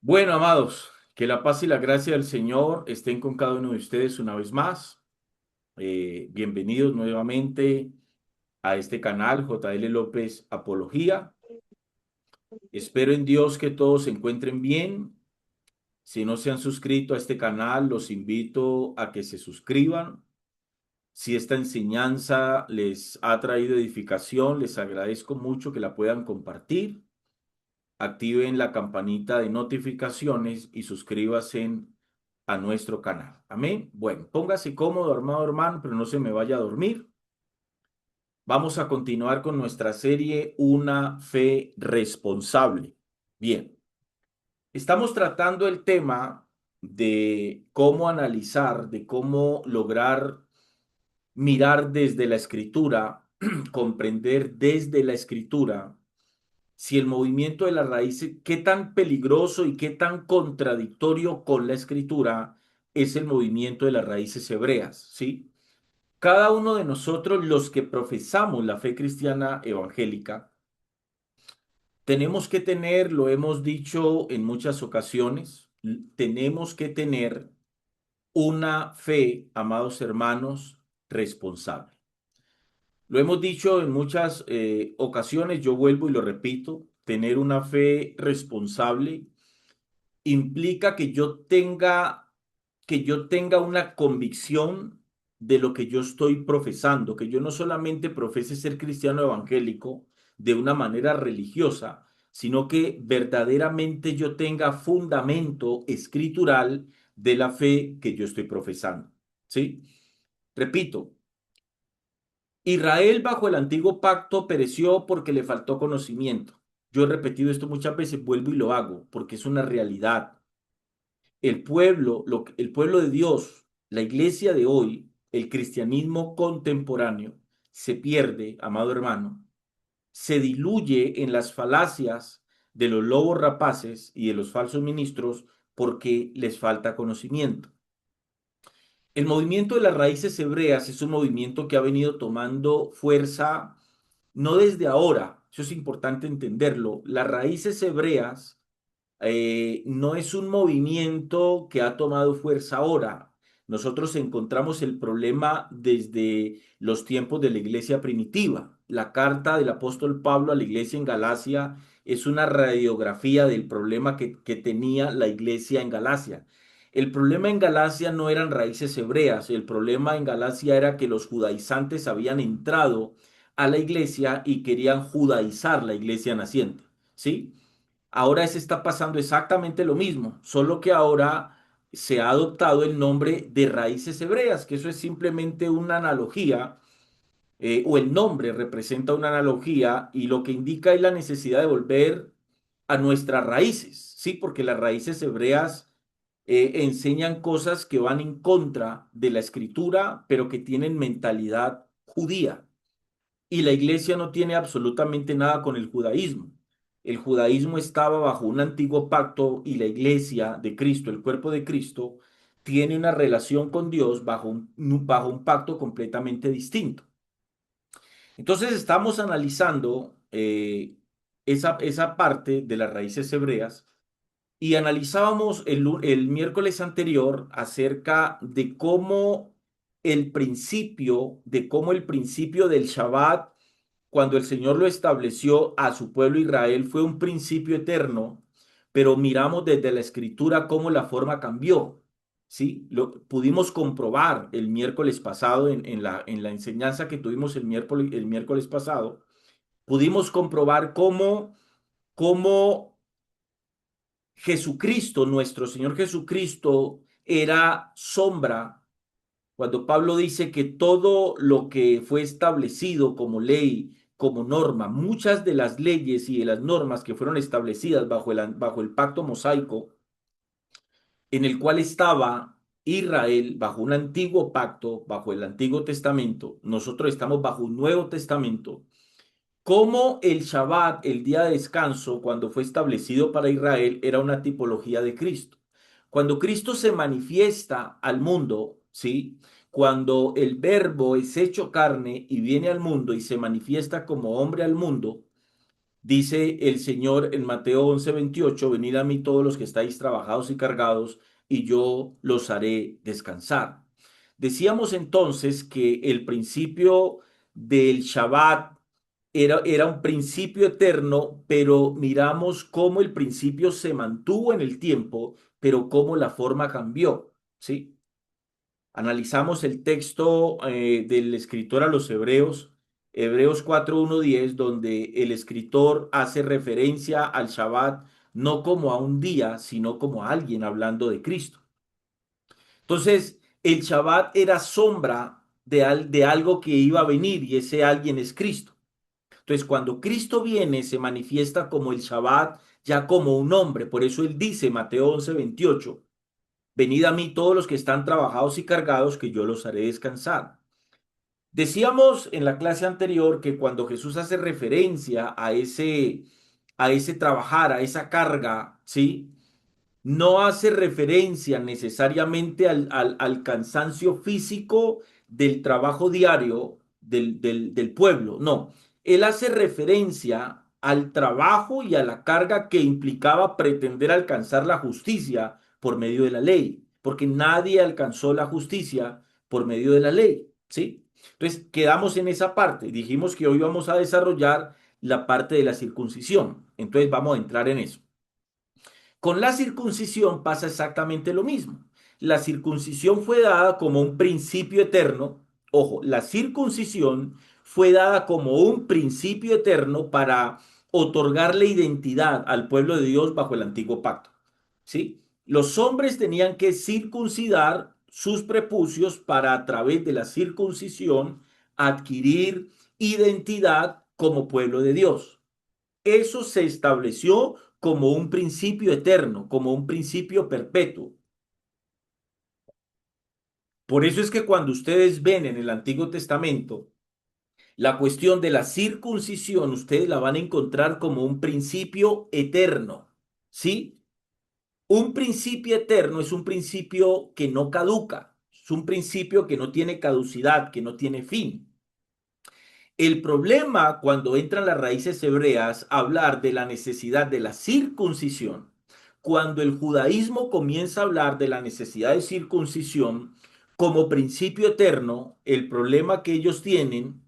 Bueno, amados, que la paz y la gracia del Señor estén con cada uno de ustedes una vez más. Bienvenidos nuevamente a este canal JL López Apología. Espero en Dios que todos se encuentren bien. Si no se han suscrito a este canal, los invito a que se suscriban. Si esta enseñanza les ha traído edificación, les agradezco mucho que la puedan compartir. Activen la campanita de notificaciones y suscríbase a nuestro canal. Amén. Bueno, póngase cómodo, armado hermano, pero no se me vaya a dormir. Vamos a continuar con nuestra serie Una fe responsable. Bien, estamos tratando el tema de cómo analizar, de cómo lograr mirar desde la escritura, comprender desde la escritura si el movimiento de las raíces, qué tan peligroso y qué tan contradictorio con la escritura es el movimiento de las raíces hebreas, ¿sí? Cada uno de nosotros, los que profesamos la fe cristiana evangélica, tenemos que tener, lo hemos dicho en muchas ocasiones, tenemos que tener una fe, amados hermanos, responsable. Lo hemos dicho en muchas ocasiones, yo vuelvo y lo repito, tener una fe responsable implica que yo tenga una convicción de lo que yo estoy profesando, que yo no solamente profese ser cristiano evangélico de una manera religiosa, sino que verdaderamente yo tenga fundamento escritural de la fe que yo estoy profesando. ¿Sí? Repito, Israel bajo el antiguo pacto pereció porque le faltó conocimiento. Yo he repetido esto muchas veces, vuelvo y lo hago, porque es una realidad. El pueblo de Dios, la iglesia de hoy, el cristianismo contemporáneo, se pierde, amado hermano, se diluye en las falacias de los lobos rapaces y de los falsos ministros porque les falta conocimiento. El movimiento de las raíces hebreas es un movimiento que ha venido tomando fuerza no desde ahora, eso es importante entenderlo. Las raíces hebreas no es un movimiento que ha tomado fuerza ahora. Nosotros encontramos el problema desde los tiempos de la iglesia primitiva. La carta del apóstol Pablo a la iglesia en Galacia es una radiografía del problema que tenía la iglesia en Galacia. El problema en Galacia no eran raíces hebreas, el problema en Galacia era que los judaizantes habían entrado a la iglesia y querían judaizar la iglesia naciente, ¿sí? Ahora se está pasando exactamente lo mismo, solo que ahora se ha adoptado el nombre de raíces hebreas, que eso es simplemente una analogía, o el nombre representa una analogía y lo que indica es la necesidad de volver a nuestras raíces, ¿sí? Porque las raíces hebreas enseñan cosas que van en contra de la escritura, pero que tienen mentalidad judía. Y la iglesia no tiene absolutamente nada con el judaísmo. El judaísmo estaba bajo un antiguo pacto y la iglesia de Cristo, el cuerpo de Cristo, tiene una relación con Dios bajo un pacto completamente distinto. Entonces estamos analizando esa parte de las raíces hebreas y analizábamos el miércoles anterior acerca de cómo el principio del Shabbat cuando el Señor lo estableció a su pueblo Israel, fue un principio eterno, pero miramos desde la escritura cómo la forma cambió. ¿Sí? Lo pudimos comprobar el miércoles pasado en la enseñanza que tuvimos el miércoles pasado. Pudimos comprobar cómo Jesucristo, nuestro Señor Jesucristo, era sombra cuando Pablo dice que todo lo que fue establecido como ley, como norma, muchas de las leyes y de las normas que fueron establecidas bajo el pacto mosaico, en el cual estaba Israel bajo un antiguo pacto, bajo el Antiguo Testamento, nosotros estamos bajo un Nuevo Testamento, como el Shabbat, el día de descanso, cuando fue establecido para Israel, era una tipología de Cristo. Cuando Cristo se manifiesta al mundo, ¿sí? Cuando el Verbo es hecho carne y viene al mundo y se manifiesta como hombre al mundo, Dice el Señor en Mateo 11:28, venid a mí todos los que estáis trabajados y cargados, y yo los haré descansar. Decíamos entonces que el principio del Shabbat era un principio eterno, pero miramos cómo el principio se mantuvo en el tiempo, pero cómo la forma cambió, ¿sí? Analizamos el texto del escritor a los Hebreos, Hebreos 4:1-10, donde el escritor hace referencia al Shabbat no como a un día, sino como a alguien hablando de Cristo. Entonces, el Shabbat era sombra de algo que iba a venir y ese alguien es Cristo. Entonces, cuando Cristo viene, se manifiesta como el Shabbat, ya como un hombre. Por eso él dice, Mateo 11:28, venid a mí todos los que están trabajados y cargados, que yo los haré descansar. Decíamos en la clase anterior que cuando Jesús hace referencia a ese trabajar, a esa carga, ¿sí? No hace referencia necesariamente al cansancio físico del trabajo diario del pueblo, no. Él hace referencia al trabajo y a la carga que implicaba pretender alcanzar la justicia por medio de la ley, porque nadie alcanzó la justicia por medio de la ley, ¿sí? Entonces, quedamos en esa parte. Dijimos que hoy vamos a desarrollar la parte de la circuncisión. Entonces, vamos a entrar en eso. Con la circuncisión pasa exactamente lo mismo. La circuncisión fue dada como un principio eterno. Ojo, la circuncisión fue dada como un principio eterno para otorgarle identidad al pueblo de Dios bajo el antiguo pacto. ¿Sí? Los hombres tenían que circuncidar sus prepucios para a través de la circuncisión adquirir identidad como pueblo de Dios. Eso se estableció como un principio eterno, como un principio perpetuo. Por eso es que cuando ustedes ven en el Antiguo Testamento la cuestión de la circuncisión, ustedes la van a encontrar como un principio eterno, ¿sí? Un principio eterno es un principio que no caduca, es un principio que no tiene caducidad, que no tiene fin. El problema cuando entran las raíces hebreas a hablar de la necesidad de la circuncisión, cuando el judaísmo comienza a hablar de la necesidad de circuncisión como principio eterno, el problema que ellos tienen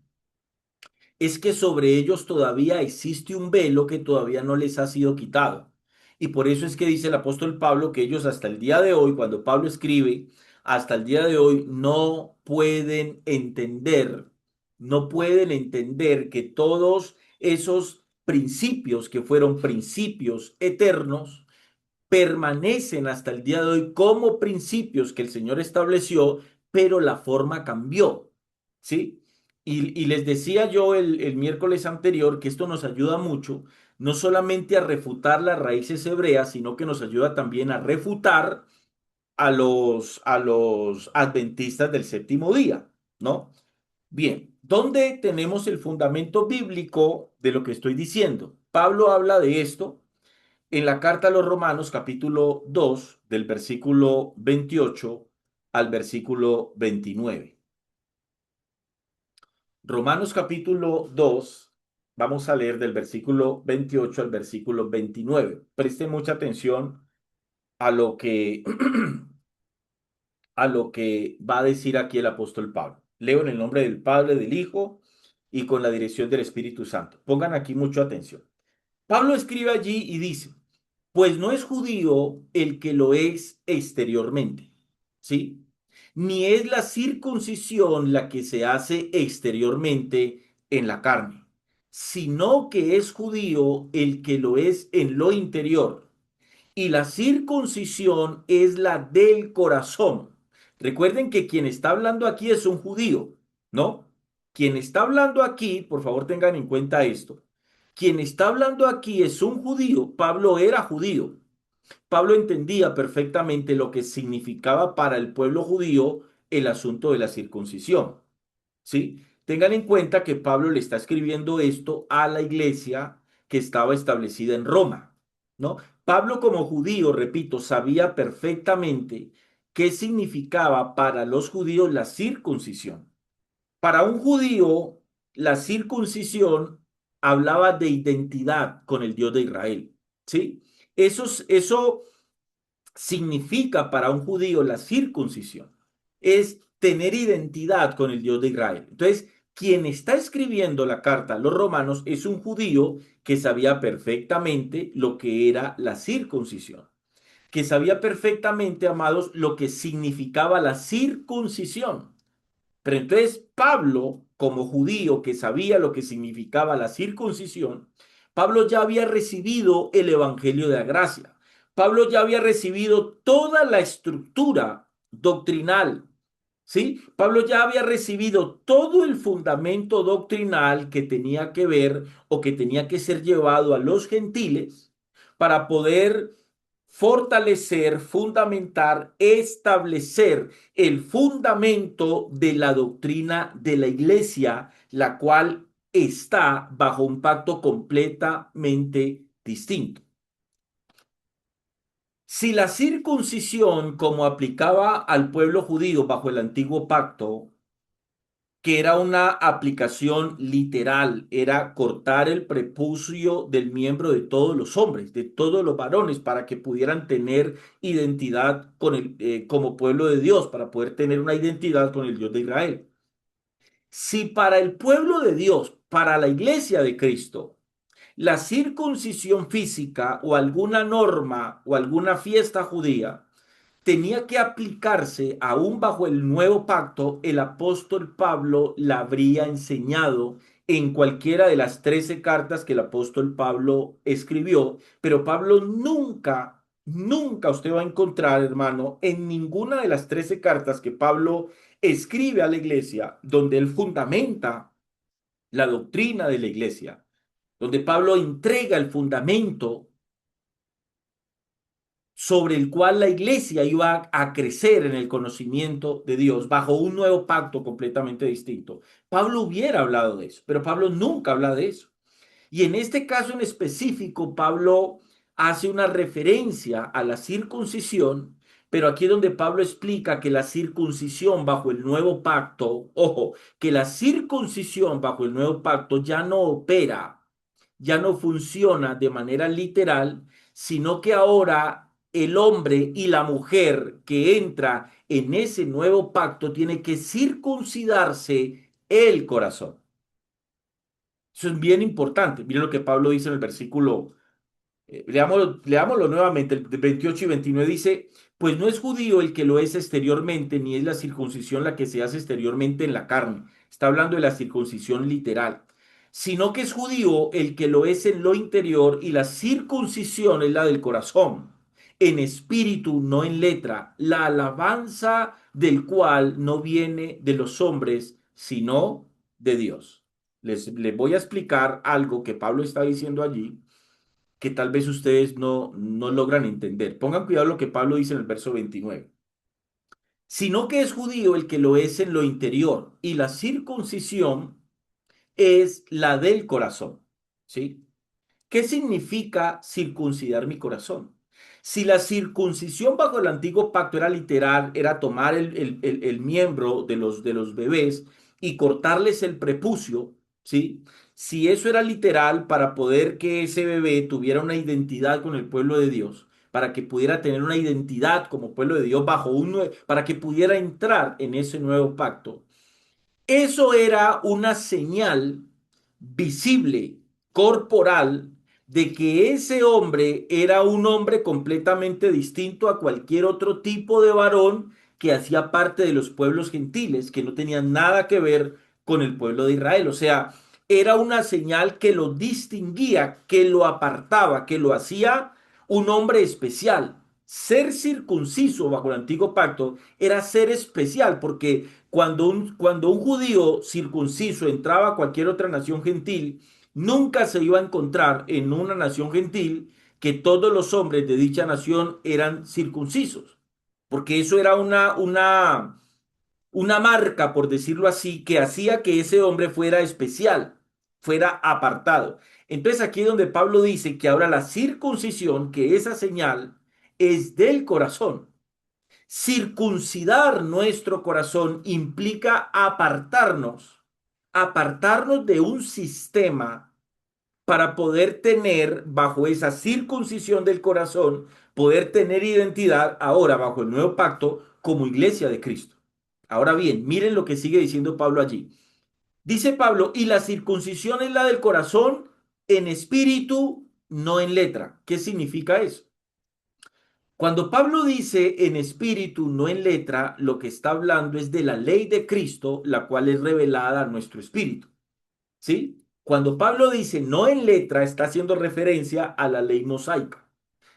es que sobre ellos todavía existe un velo que todavía no les ha sido quitado. Y por eso es que dice el apóstol Pablo que ellos hasta el día de hoy, cuando Pablo escribe, hasta el día de hoy no pueden entender que todos esos principios que fueron principios eternos, permanecen hasta el día de hoy como principios que el Señor estableció, pero la forma cambió, ¿sí? Y les decía yo el miércoles anterior que esto nos ayuda mucho, no solamente a refutar las raíces hebreas, sino que nos ayuda también a refutar a los adventistas del séptimo día, ¿no? Bien, ¿dónde tenemos el fundamento bíblico de lo que estoy diciendo? Pablo habla de esto en la carta a los Romanos, capítulo 2, del versículo 28 al versículo 29. Romanos capítulo 2, vamos a leer del versículo 28 al versículo 29. Preste mucha atención a lo que, a lo que va a decir aquí el apóstol Pablo. Leo en el nombre del Padre, del Hijo y con la dirección del Espíritu Santo. Pongan aquí mucha atención. Pablo escribe allí y dice, pues no es judío el que lo es exteriormente, ¿sí? Ni es la circuncisión la que se hace exteriormente en la carne, sino que es judío el que lo es en lo interior. Y la circuncisión es la del corazón. Recuerden que quien está hablando aquí es un judío, ¿no? Quien está hablando aquí, por favor tengan en cuenta esto. Quien está hablando aquí es un judío. Pablo era judío. Pablo entendía perfectamente lo que significaba para el pueblo judío el asunto de la circuncisión. ¿Sí? Tengan en cuenta que Pablo le está escribiendo esto a la iglesia que estaba establecida en Roma, ¿no? Pablo como judío, repito, sabía perfectamente qué significaba para los judíos la circuncisión. Para un judío, la circuncisión hablaba de identidad con el Dios de Israel, ¿sí? Eso significa para un judío la circuncisión, es tener identidad con el Dios de Israel. Entonces, quien está escribiendo la carta a los romanos es un judío que sabía perfectamente lo que era la circuncisión, que sabía perfectamente, amados, lo que significaba la circuncisión. Pero entonces Pablo, como judío que sabía lo que significaba la circuncisión, Pablo ya había recibido el Evangelio de la Gracia. Pablo ya había recibido toda la estructura doctrinal, ¿sí? Pablo ya había recibido todo el fundamento doctrinal que tenía que ver o que tenía que ser llevado a los gentiles para poder fortalecer, fundamentar, establecer el fundamento de la doctrina de la iglesia, la cual está bajo un pacto completamente distinto. Si la circuncisión, como aplicaba al pueblo judío bajo el antiguo pacto, que era una aplicación literal, era cortar el prepucio del miembro de todos los hombres, de todos los varones, para que pudieran tener identidad con como pueblo de Dios, para poder tener una identidad con el Dios de Israel. Si para el pueblo de Dios, para la iglesia de Cristo, la circuncisión física o alguna norma o alguna fiesta judía tenía que aplicarse aún bajo el nuevo pacto, el apóstol Pablo la habría enseñado en cualquiera de las 13 cartas que el apóstol Pablo escribió, pero Pablo nunca usted va a encontrar, hermano, en ninguna de las 13 cartas que Pablo escribe a la iglesia, donde él fundamenta la doctrina de la iglesia, donde Pablo entrega el fundamento sobre el cual la iglesia iba a crecer en el conocimiento de Dios bajo un nuevo pacto completamente distinto. Pablo hubiera hablado de eso, pero Pablo nunca habla de eso. Y en este caso en específico, Pablo hace una referencia a la circuncisión, pero aquí es donde Pablo explica que la circuncisión bajo el nuevo pacto, ojo, que la circuncisión bajo el nuevo pacto ya no opera, ya no funciona de manera literal, sino que ahora el hombre y la mujer que entra en ese nuevo pacto tiene que circuncidarse el corazón. Eso es bien importante. Miren lo que Pablo dice en el versículo, leámoslo nuevamente, el 28 y 29 dice, pues no es judío el que lo es exteriormente, ni es la circuncisión la que se hace exteriormente en la carne. Está hablando de la circuncisión literal, sino que es judío el que lo es en lo interior y la circuncisión es la del corazón, en espíritu, no en letra, la alabanza del cual no viene de los hombres, sino de Dios. Les voy a explicar algo que Pablo está diciendo allí que tal vez ustedes no logran entender. Pongan cuidado lo que Pablo dice en el verso 29. Sino que es judío el que lo es en lo interior, y la circuncisión es la del corazón. ¿Sí? ¿Qué significa circuncidar mi corazón? Si la circuncisión bajo el antiguo pacto era literal, era tomar el miembro de los bebés y cortarles el prepucio, ¿sí? Si eso era literal para poder que ese bebé tuviera una identidad con el pueblo de Dios, para que pudiera tener una identidad como pueblo de Dios bajo para que pudiera entrar en ese nuevo pacto, eso era una señal visible, corporal, de que ese hombre era un hombre completamente distinto a cualquier otro tipo de varón que hacía parte de los pueblos gentiles, que no tenían nada que ver con el pueblo de Israel. O sea, era una señal que lo distinguía, que lo apartaba, que lo hacía un hombre especial. Ser circunciso bajo el antiguo pacto era ser especial, porque cuando un judío circunciso entraba a cualquier otra nación gentil, nunca se iba a encontrar en una nación gentil que todos los hombres de dicha nación eran circuncisos, porque eso era una marca, por decirlo así, que hacía que ese hombre fuera especial, fuera apartado. Entonces aquí es donde Pablo dice que ahora la circuncisión, que esa señal es del corazón. Circuncidar nuestro corazón implica apartarnos de un sistema para poder tener, bajo esa circuncisión del corazón, poder tener identidad ahora bajo el nuevo pacto como iglesia de Cristo. Ahora bien, miren lo que sigue diciendo Pablo allí. Dice Pablo, y la circuncisión es la del corazón en espíritu, no en letra. ¿Qué significa eso? Cuando Pablo dice en espíritu, no en letra, lo que está hablando es de la ley de Cristo, la cual es revelada a nuestro espíritu. ¿Sí? Cuando Pablo dice no en letra, está haciendo referencia a la ley mosaica.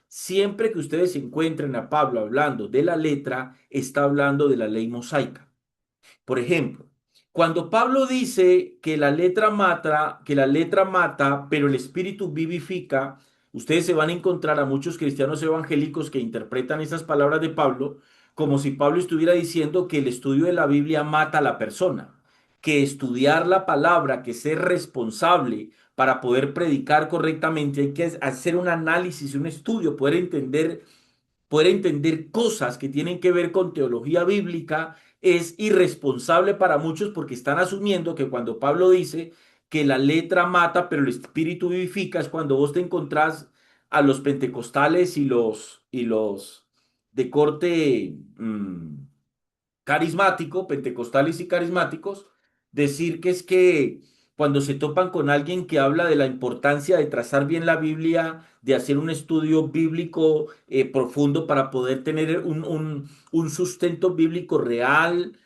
Siempre que ustedes encuentren a Pablo hablando de la letra, está hablando de la ley mosaica. Por ejemplo, cuando Pablo dice que la letra mata, pero el espíritu vivifica, ustedes se van a encontrar a muchos cristianos evangélicos que interpretan esas palabras de Pablo como si Pablo estuviera diciendo que el estudio de la Biblia mata a la persona, que estudiar la palabra, que ser responsable para poder predicar correctamente, hay que hacer un análisis, un estudio, poder entender cosas que tienen que ver con teología bíblica es irresponsable para muchos porque están asumiendo que cuando Pablo dice que la letra mata, pero el espíritu vivifica, es cuando vos te encontrás a los pentecostales y los de corte carismático, pentecostales y carismáticos, decir que es que cuando se topan con alguien que habla de la importancia de trazar bien la Biblia, de hacer un estudio bíblico profundo para poder tener un sustento bíblico real,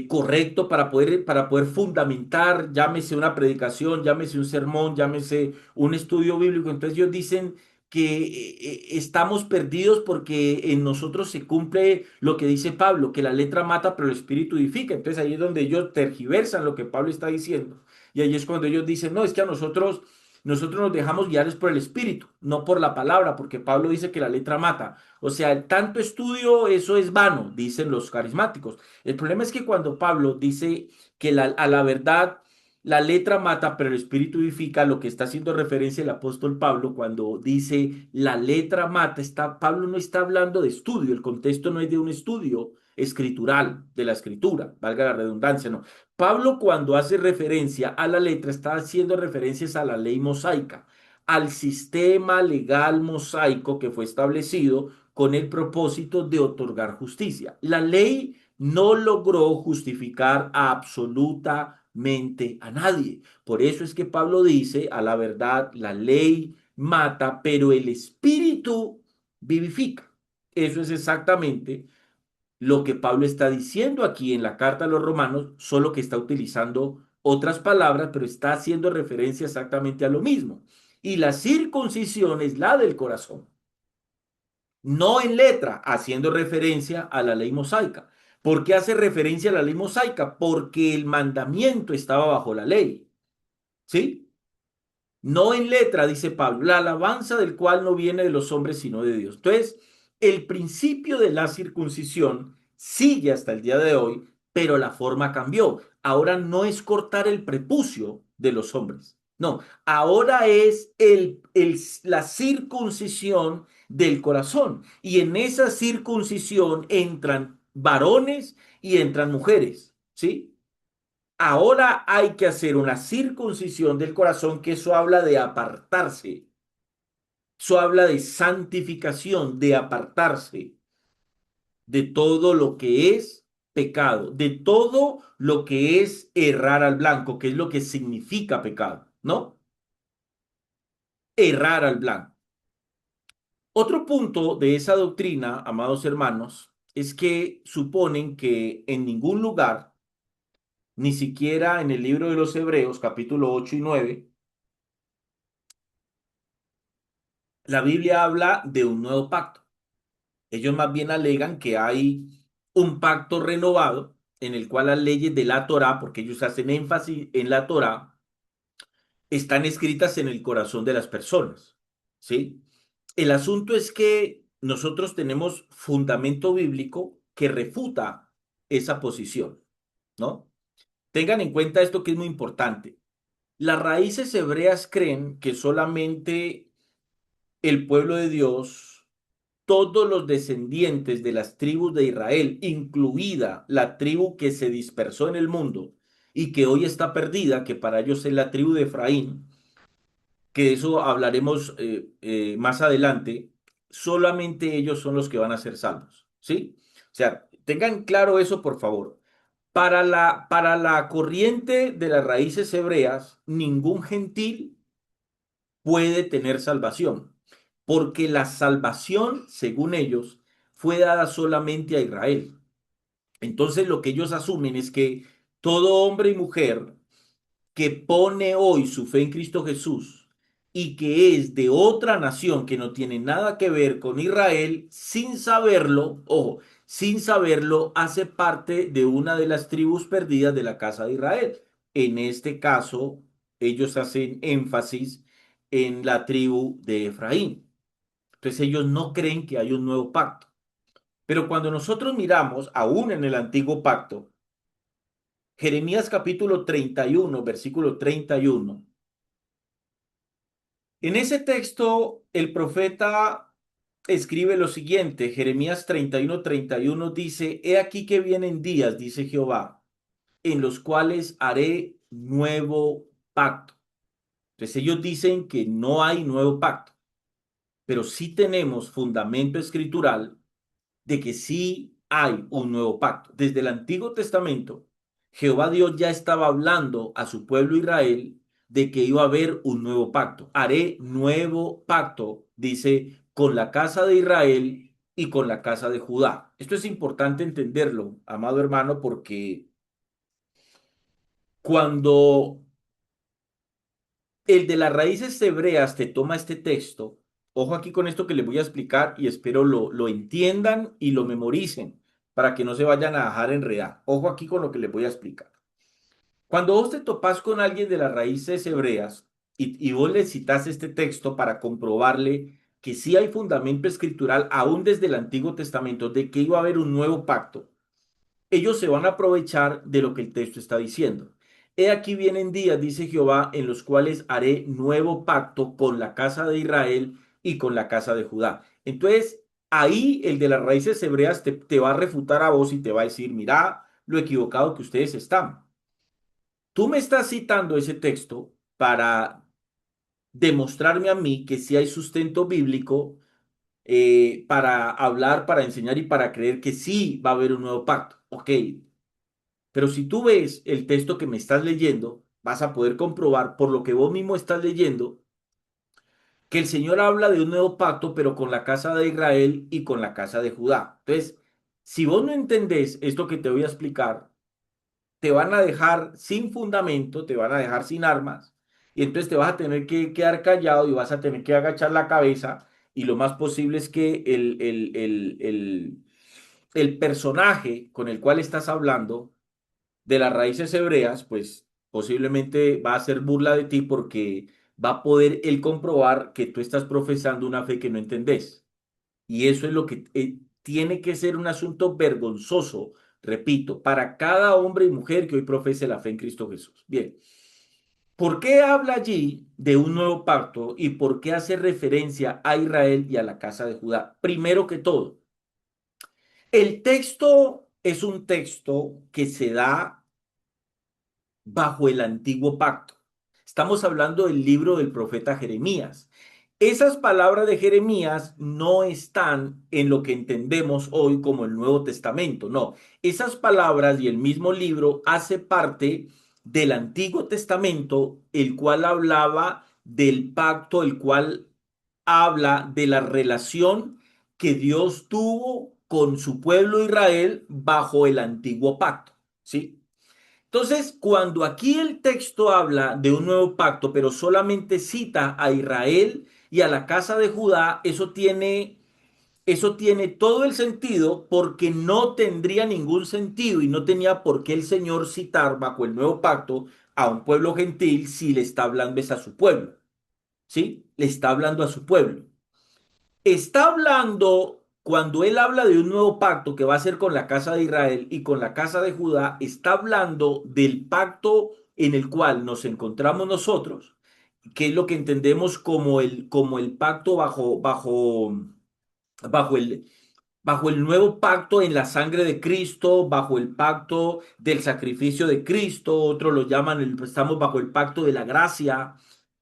correcto, para poder fundamentar, llámese una predicación, llámese un sermón, llámese un estudio bíblico. Entonces ellos dicen que estamos perdidos porque en nosotros se cumple lo que dice Pablo, que la letra mata, pero el espíritu edifica. Entonces ahí es donde ellos tergiversan lo que Pablo está diciendo. Y ahí es cuando ellos dicen, no, es que a nosotros nos dejamos guiar es por el espíritu, no por la palabra, porque Pablo dice que la letra mata. O sea, el tanto estudio, eso es vano, dicen los carismáticos. El problema es que cuando Pablo dice que a la verdad la letra mata, pero el espíritu vivifica, lo que está haciendo referencia el apóstol Pablo cuando dice la letra mata, Pablo no está hablando de estudio, el contexto no es de un estudio escritural, de la escritura, valga la redundancia, no. Pablo cuando hace referencia a la letra está haciendo referencias a la ley mosaica, al sistema legal mosaico que fue establecido con el propósito de otorgar justicia. La ley no logró justificar absolutamente a nadie. Por eso es que Pablo dice, a la verdad, la ley mata, pero el espíritu vivifica. Eso es exactamente lo que Pablo está diciendo aquí en la carta a los romanos, solo que está utilizando otras palabras, pero está haciendo referencia exactamente a lo mismo. Y la circuncisión es la del corazón, no en letra, haciendo referencia a la ley mosaica. ¿Por qué hace referencia a la ley mosaica? Porque el mandamiento estaba bajo la ley, ¿sí? No en letra, dice Pablo, la alabanza del cual no viene de los hombres, sino de Dios. Entonces, el principio de la circuncisión sigue hasta el día de hoy, pero la forma cambió. Ahora no es cortar el prepucio de los hombres. No, ahora es la circuncisión del corazón. Y en esa circuncisión entran varones y entran mujeres, ¿sí? Ahora hay que hacer una circuncisión del corazón, que eso habla de apartarse. Eso habla de santificación, de apartarse de todo lo que es pecado, de todo lo que es errar al blanco, que es lo que significa pecado, ¿no? Errar al blanco. Otro punto de esa doctrina, amados hermanos, es que suponen que en ningún lugar, ni siquiera en el libro de los Hebreos, capítulo 8 y 9, la Biblia habla de un nuevo pacto. Ellos más bien alegan que hay un pacto renovado en el cual las leyes de la Torá, porque ellos hacen énfasis en la Torá, están escritas en el corazón de las personas, ¿sí? El asunto es que nosotros tenemos fundamento bíblico que refuta esa posición, ¿no? Tengan en cuenta esto que es muy importante. Las raíces hebreas creen que solamente el pueblo de Dios, todos los descendientes de las tribus de Israel, incluida la tribu que se dispersó en el mundo y que hoy está perdida, que para ellos es la tribu de Efraín, que de eso hablaremos más adelante, solamente ellos son los que van a ser salvos, ¿sí? O sea, tengan claro eso, por favor. Para la corriente de las raíces hebreas, ningún gentil puede tener salvación, porque la salvación, según ellos, fue dada solamente a Israel. Entonces, lo que ellos asumen es que todo hombre y mujer que pone hoy su fe en Cristo Jesús y que es de otra nación que no tiene nada que ver con Israel, sin saberlo, ojo, sin saberlo, hace parte de una de las tribus perdidas de la casa de Israel. En este caso, ellos hacen énfasis en la tribu de Efraín. Entonces ellos no creen que hay un nuevo pacto. Pero cuando nosotros miramos, aún en el antiguo pacto, Jeremías capítulo 31, versículo 31. En ese texto, el profeta escribe lo siguiente, Jeremías 31 dice, He aquí que vienen días, dice Jehová, en los cuales haré nuevo pacto. Entonces ellos dicen que no hay nuevo pacto, pero sí tenemos fundamento escritural de que sí hay un nuevo pacto. Desde el Antiguo Testamento, Jehová Dios ya estaba hablando a su pueblo Israel de que iba a haber un nuevo pacto. Haré nuevo pacto, dice, con la casa de Israel y con la casa de Judá. Esto es importante entenderlo, amado hermano, porque cuando el de las raíces hebreas te toma este texto, ojo aquí con esto que les voy a explicar y espero lo entiendan y lo memoricen para que no se vayan a dejar enredar. Ojo aquí con lo que les voy a explicar. Cuando vos te topás con alguien de las raíces hebreas y vos le citas este texto para comprobarle que sí hay fundamento escritural, aún desde el Antiguo Testamento, de que iba a haber un nuevo pacto, ellos se van a aprovechar de lo que el texto está diciendo. He aquí vienen días, dice Jehová, en los cuales haré nuevo pacto con la casa de Israel y con la casa de Judá. Entonces, ahí el de las raíces hebreas te va a refutar a vos y te va a decir, mira lo equivocado que ustedes están. Tú me estás citando ese texto para demostrarme a mí que sí hay sustento bíblico para hablar, para enseñar y para creer que sí va a haber un nuevo pacto. Ok, pero si tú ves el texto que me estás leyendo, vas a poder comprobar por lo que vos mismo estás leyendo que el Señor habla de un nuevo pacto, pero con la casa de Israel y con la casa de Judá. Entonces, si vos no entendés esto que te voy a explicar, te van a dejar sin fundamento, te van a dejar sin armas, y entonces te vas a tener que quedar callado y vas a tener que agachar la cabeza, y lo más posible es que el personaje con el cual estás hablando de las raíces hebreas, pues posiblemente va a hacer burla de ti porque va a poder él comprobar que tú estás profesando una fe que no entendés. Y eso es lo que tiene que ser un asunto vergonzoso, repito, para cada hombre y mujer que hoy profese la fe en Cristo Jesús. Bien, ¿por qué habla allí de un nuevo pacto y por qué hace referencia a Israel y a la casa de Judá? Primero que todo, el texto es un texto que se da bajo el antiguo pacto. Estamos hablando del libro del profeta Jeremías. Esas palabras de Jeremías no están en lo que entendemos hoy como el Nuevo Testamento, no. Esas palabras y el mismo libro hace parte del Antiguo Testamento, el cual hablaba del pacto, el cual habla de la relación que Dios tuvo con su pueblo Israel bajo el antiguo pacto, ¿sí? Entonces, cuando aquí el texto habla de un nuevo pacto, pero solamente cita a Israel y a la casa de Judá, eso tiene todo el sentido porque no tendría ningún sentido y no tenía por qué el Señor citar bajo el nuevo pacto a un pueblo gentil si le está hablando es a su pueblo, ¿sí? Le está hablando a su pueblo. Está hablando, cuando él habla de un nuevo pacto que va a ser con la casa de Israel y con la casa de Judá, está hablando del pacto en el cual nos encontramos nosotros, que es lo que entendemos como el pacto bajo bajo el nuevo pacto en la sangre de Cristo, bajo el pacto del sacrificio de Cristo, otros lo llaman, estamos bajo el pacto de la gracia.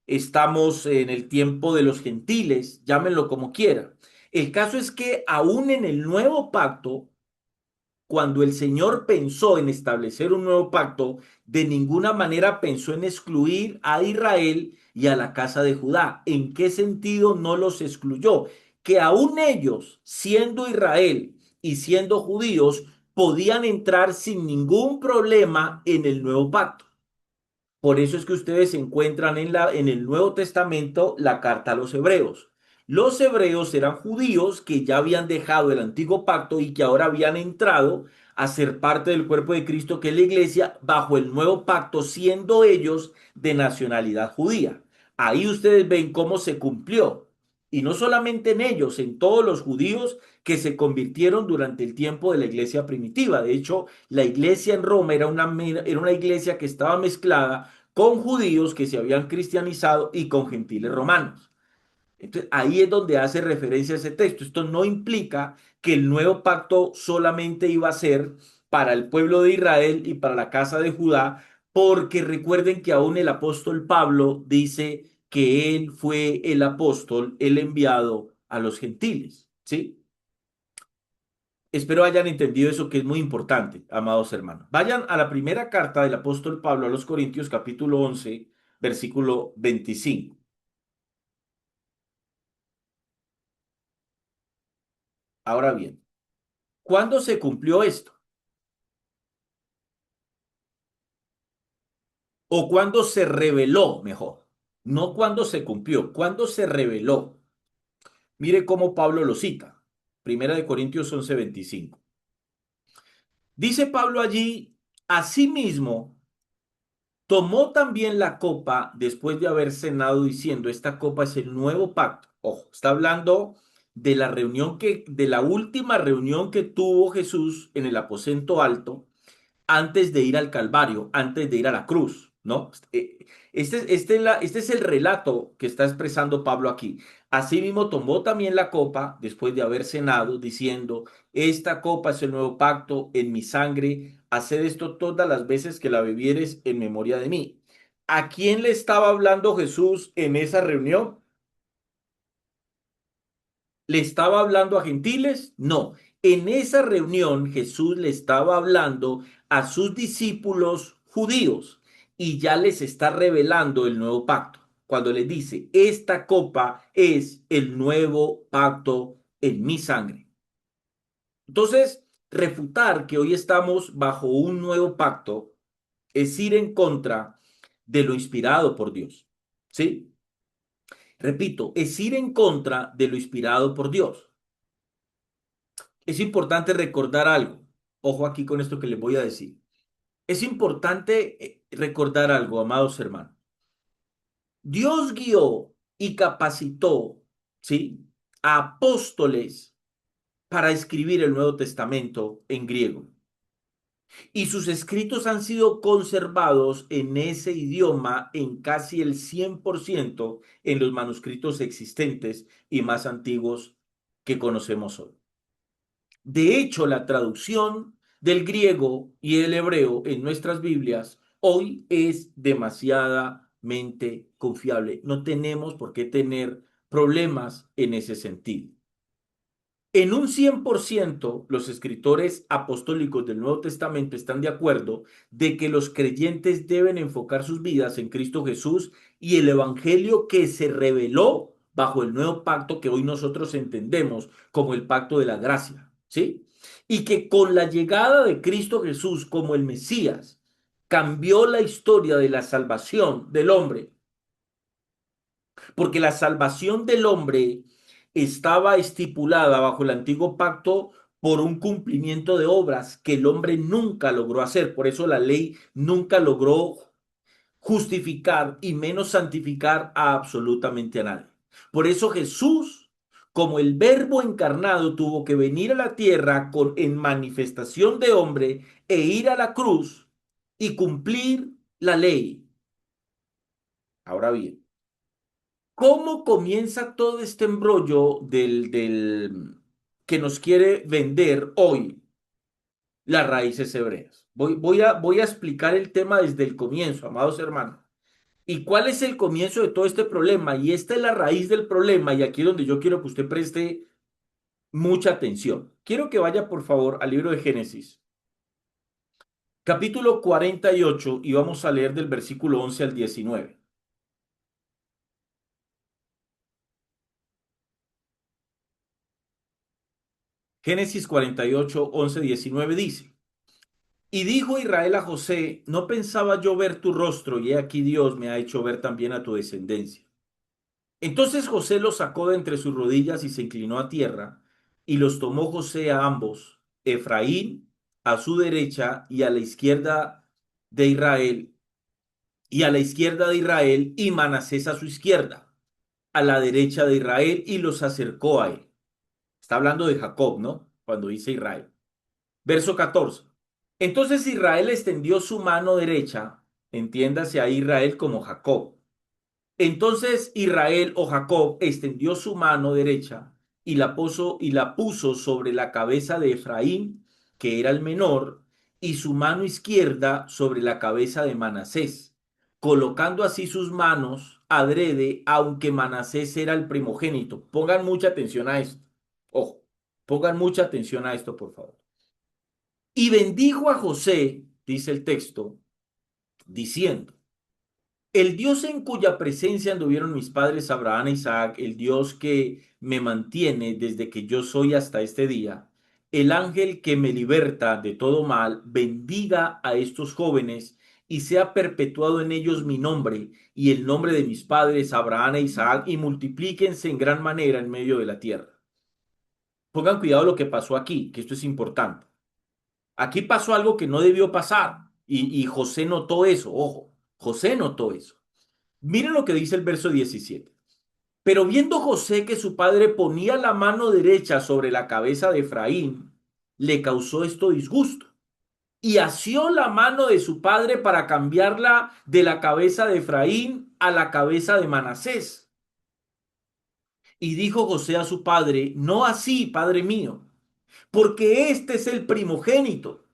estamos en el tiempo de los gentiles, llámenlo como quiera. El caso es que aún en el nuevo pacto, cuando el Señor pensó en establecer un nuevo pacto, de ninguna manera pensó en excluir a Israel y a la casa de Judá. ¿En qué sentido no los excluyó? Que aún ellos, siendo Israel y siendo judíos, podían entrar sin ningún problema en el nuevo pacto. Por eso es que ustedes encuentran en el Nuevo Testamento la carta a los hebreos. Los hebreos eran judíos que ya habían dejado el antiguo pacto y que ahora habían entrado a ser parte del cuerpo de Cristo, que es la iglesia, bajo el nuevo pacto, siendo ellos de nacionalidad judía. Ahí ustedes ven cómo se cumplió. Y no solamente en ellos, en todos los judíos que se convirtieron durante el tiempo de la iglesia primitiva. De hecho, la iglesia en Roma era una iglesia que estaba mezclada con judíos que se habían cristianizado y con gentiles romanos. Entonces, ahí es donde hace referencia a ese texto. Esto no implica que el nuevo pacto solamente iba a ser para el pueblo de Israel y para la casa de Judá, porque recuerden que aún el apóstol Pablo dice que él fue el apóstol, el enviado a los gentiles, ¿sí? Espero hayan entendido eso que es muy importante, amados hermanos. Vayan a la primera carta del apóstol Pablo a los Corintios, capítulo 11, versículo 25. Ahora bien, ¿cuándo se cumplió esto? ¿O cuándo se reveló, mejor? No cuándo se cumplió, cuándo se reveló. Mire cómo Pablo lo cita. Primera de Corintios 11, 25. Dice Pablo allí, asimismo, tomó también la copa después de haber cenado diciendo, esta copa es el nuevo pacto. Ojo, está hablando de la reunión de la última reunión que tuvo Jesús en el aposento alto antes de ir al Calvario, antes de ir a la cruz, ¿no? Este es el relato que está expresando Pablo aquí. Asimismo, tomó también la copa después de haber cenado, diciendo, esta copa es el nuevo pacto en mi sangre, haced esto todas las veces que la bebieres en memoria de mí. ¿A quién le estaba hablando Jesús en esa reunión? ¿Le estaba hablando a gentiles? No. En esa reunión Jesús le estaba hablando a sus discípulos judíos y ya les está revelando el nuevo pacto. Cuando les dice, esta copa es el nuevo pacto en mi sangre. Entonces, refutar que hoy estamos bajo un nuevo pacto es ir en contra de lo inspirado por Dios. ¿Sí? Repito, es ir en contra de lo inspirado por Dios. Es importante recordar algo. Ojo aquí con esto que les voy a decir. Es importante recordar algo, amados hermanos. Dios guió y capacitó, ¿sí?, a apóstoles para escribir el Nuevo Testamento en griego. Y sus escritos han sido conservados en ese idioma en casi el 100% en los manuscritos existentes y más antiguos que conocemos hoy. De hecho, la traducción del griego y el hebreo en nuestras Biblias hoy es demasiadamente confiable. No tenemos por qué tener problemas en ese sentido. En un 100%, los escritores apostólicos del Nuevo Testamento están de acuerdo de que los creyentes deben enfocar sus vidas en Cristo Jesús y el Evangelio que se reveló bajo el nuevo pacto que hoy nosotros entendemos como el pacto de la gracia, ¿sí? Y que con la llegada de Cristo Jesús como el Mesías, cambió la historia de la salvación del hombre porque la salvación del hombre estaba estipulada bajo el antiguo pacto por un cumplimiento de obras que el hombre nunca logró hacer. Por eso la ley nunca logró justificar y menos santificar a absolutamente a nadie. Por eso Jesús, como el verbo encarnado, tuvo que venir a la tierra en manifestación de hombre e ir a la cruz y cumplir la ley. Ahora bien, ¿cómo comienza todo este embrollo del que nos quiere vender hoy las raíces hebreas? Voy a explicar el tema desde el comienzo, amados hermanos. ¿Y cuál es el comienzo de todo este problema? Y esta es la raíz del problema y aquí es donde yo quiero que usted preste mucha atención. Quiero que vaya, por favor, al libro de Génesis, capítulo 48, y vamos a leer del versículo 11 al 19. Génesis 48, 11, 19 dice: Y dijo Israel a José: No pensaba yo ver tu rostro, y he aquí Dios me ha hecho ver también a tu descendencia. Entonces José los sacó de entre sus rodillas y se inclinó a tierra, y los tomó José a ambos, Efraín a su derecha y a la izquierda de Israel, y Manasés a su izquierda, a la derecha de Israel, y los acercó a él. Está hablando de Jacob, ¿no? Cuando dice Israel. Verso 14. Entonces Israel extendió su mano derecha, entiéndase a Israel como Jacob. Entonces Israel o Jacob extendió su mano derecha y la puso sobre la cabeza de Efraín, que era el menor, y su mano izquierda sobre la cabeza de Manasés, colocando así sus manos adrede, aunque Manasés era el primogénito. Pongan mucha atención a esto. Ojo, pongan mucha atención a esto, por favor. Y bendijo a José, dice el texto, diciendo: El Dios en cuya presencia anduvieron mis padres Abraham e Isaac, el Dios que me mantiene desde que yo soy hasta este día, el ángel que me liberta de todo mal, bendiga a estos jóvenes y sea perpetuado en ellos mi nombre y el nombre de mis padres Abraham e Isaac, y multiplíquense en gran manera en medio de la tierra. Pongan cuidado lo que pasó aquí, que esto es importante. Aquí pasó algo que no debió pasar y José notó eso, ojo, José notó eso. Miren lo que dice el verso 17. Pero viendo José que su padre ponía la mano derecha sobre la cabeza de Efraín, le causó esto disgusto y asió la mano de su padre para cambiarla de la cabeza de Efraín a la cabeza de Manasés. Y dijo José a su padre: No así, padre mío, porque este es el primogénito.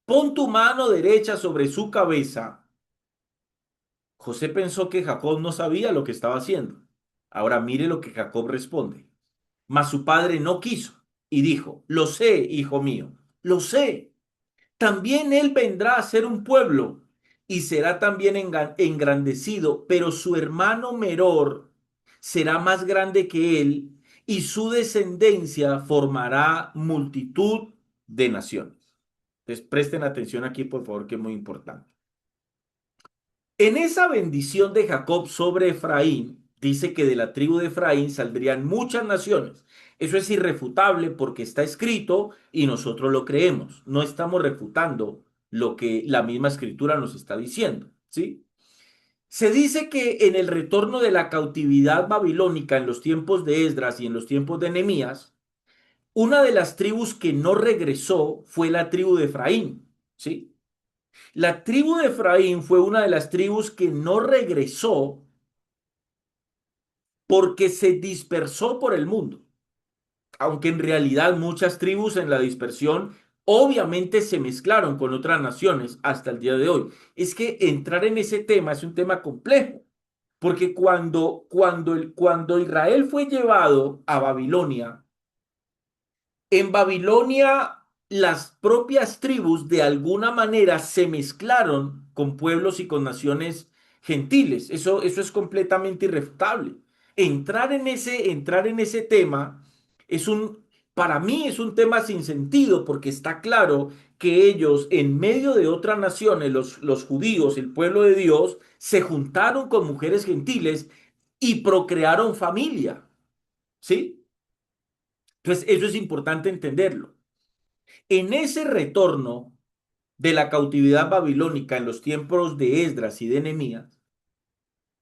Pon tu mano derecha sobre su cabeza. José pensó que Jacob no sabía lo que estaba haciendo. Ahora mire lo que Jacob responde. Mas su padre no quiso y dijo: Lo sé, hijo mío, lo sé. También él vendrá a ser un pueblo y será también engrandecido, pero su hermano Meror será más grande que él y su descendencia formará multitud de naciones. Entonces presten atención aquí, por favor, que es muy importante. En esa bendición de Jacob sobre Efraín, dice que de la tribu de Efraín saldrían muchas naciones. Eso es irrefutable porque está escrito y nosotros lo creemos. No estamos refutando lo que la misma escritura nos está diciendo, ¿sí? Se dice que en el retorno de la cautividad babilónica en los tiempos de Esdras y en los tiempos de Nehemías, una de las tribus que no regresó fue la tribu de Efraín, ¿sí? La tribu de Efraín fue una de las tribus que no regresó porque se dispersó por el mundo, aunque en realidad muchas tribus en la dispersión obviamente se mezclaron con otras naciones hasta el día de hoy. Es que entrar en ese tema es un tema complejo, porque cuando Israel fue llevado a Babilonia, en Babilonia, las propias tribus de alguna manera se mezclaron con pueblos y con naciones gentiles. Eso es completamente irrefutable. Entrar en ese tema es para mí es un tema sin sentido porque está claro que ellos en medio de otras naciones, los judíos, el pueblo de Dios, se juntaron con mujeres gentiles y procrearon familia, ¿sí? Entonces, eso es importante entenderlo. En ese retorno de la cautividad babilónica en los tiempos de Esdras y de Nehemías,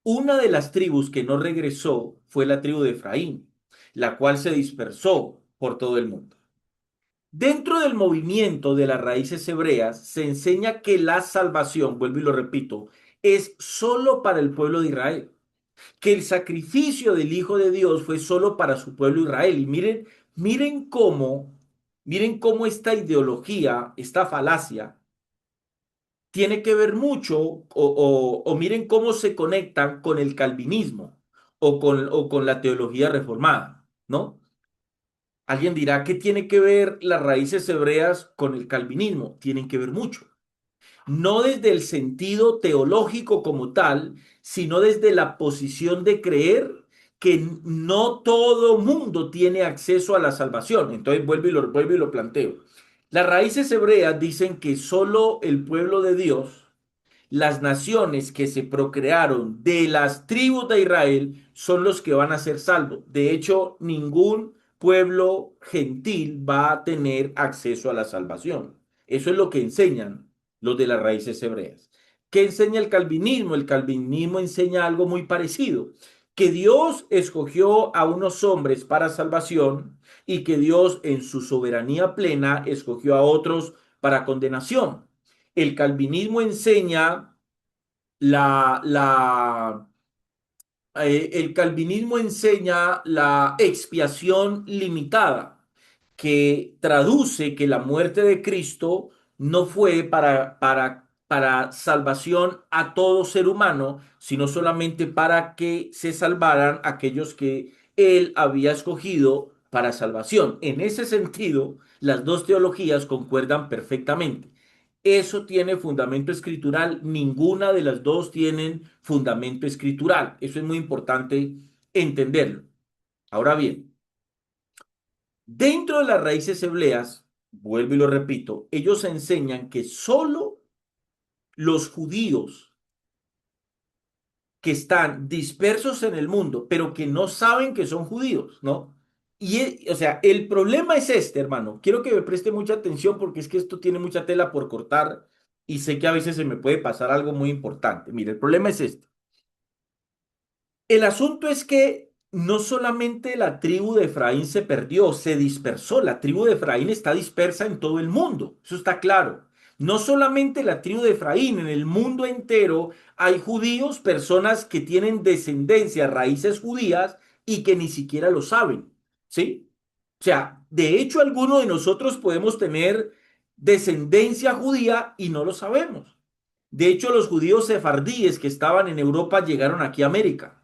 una de las tribus que no regresó fue la tribu de Efraín, la cual se dispersó por todo el mundo. Dentro del movimiento de las raíces hebreas se enseña que la salvación, vuelvo y lo repito, es solo para el pueblo de Israel, que el sacrificio del Hijo de Dios fue solo para su pueblo Israel. Y miren miren cómo esta ideología, esta falacia, tiene que ver mucho, o miren cómo se conectan con el calvinismo o con la teología reformada, ¿no? Alguien dirá, ¿qué tiene que ver las raíces hebreas con el calvinismo? Tienen que ver mucho. No desde el sentido teológico como tal, sino desde la posición de creer que no todo mundo tiene acceso a la salvación. Entonces vuelvo y lo planteo. Las raíces hebreas dicen que solo el pueblo de Dios, las naciones que se procrearon de las tribus de Israel, son los que van a ser salvos. De hecho, ningún pueblo gentil va a tener acceso a la salvación. Eso es lo que enseñan los de las raíces hebreas. ¿Qué enseña el calvinismo? El calvinismo enseña algo muy parecido, que Dios escogió a unos hombres para salvación y que Dios en su soberanía plena escogió a otros para condenación. El calvinismo enseña la el calvinismo enseña la expiación limitada, que traduce que la muerte de Cristo no fue para salvación a todo ser humano, sino solamente para que se salvaran aquellos que él había escogido para salvación. En ese sentido, las dos teologías concuerdan perfectamente. Eso tiene fundamento escritural, ninguna de las dos tienen fundamento escritural. Eso es muy importante entenderlo. Ahora bien, dentro de las raíces hebreas, vuelvo y lo repito, ellos enseñan que solo los judíos que están dispersos en el mundo, pero que no saben que son judíos, ¿no? O sea, el problema es este, hermano. Quiero que me preste mucha atención porque es que esto tiene mucha tela por cortar y sé que a veces se me puede pasar algo muy importante. Mire, el problema es este. El asunto es que no solamente la tribu de Efraín se perdió, se dispersó. La tribu de Efraín está dispersa en todo el mundo. Eso está claro. No solamente la tribu de Efraín, en el mundo entero hay judíos, personas que tienen descendencia, raíces judías y que ni siquiera lo saben. ¿Sí? O sea, de hecho, algunos de nosotros podemos tener descendencia judía y no lo sabemos. De hecho, los judíos sefardíes que estaban en Europa llegaron aquí a América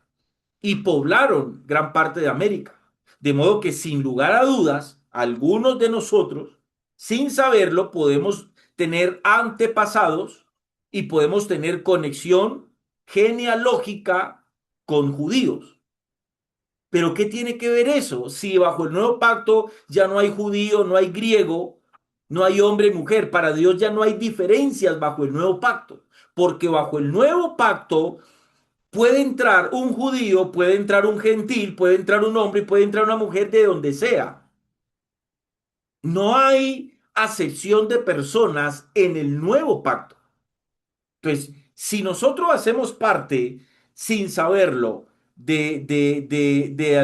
y poblaron gran parte de América. De modo que sin lugar a dudas, algunos de nosotros, sin saberlo, podemos tener antepasados y podemos tener conexión genealógica con judíos. Pero ¿qué tiene que ver eso? Si bajo el nuevo pacto ya no hay judío, no hay griego, no hay hombre y mujer, para Dios ya no hay diferencias bajo el nuevo pacto, porque bajo el nuevo pacto puede entrar un judío, puede entrar un gentil, puede entrar un hombre y puede entrar una mujer de donde sea. No hay acepción de personas en el nuevo pacto. Entonces, si nosotros hacemos parte, sin saberlo, de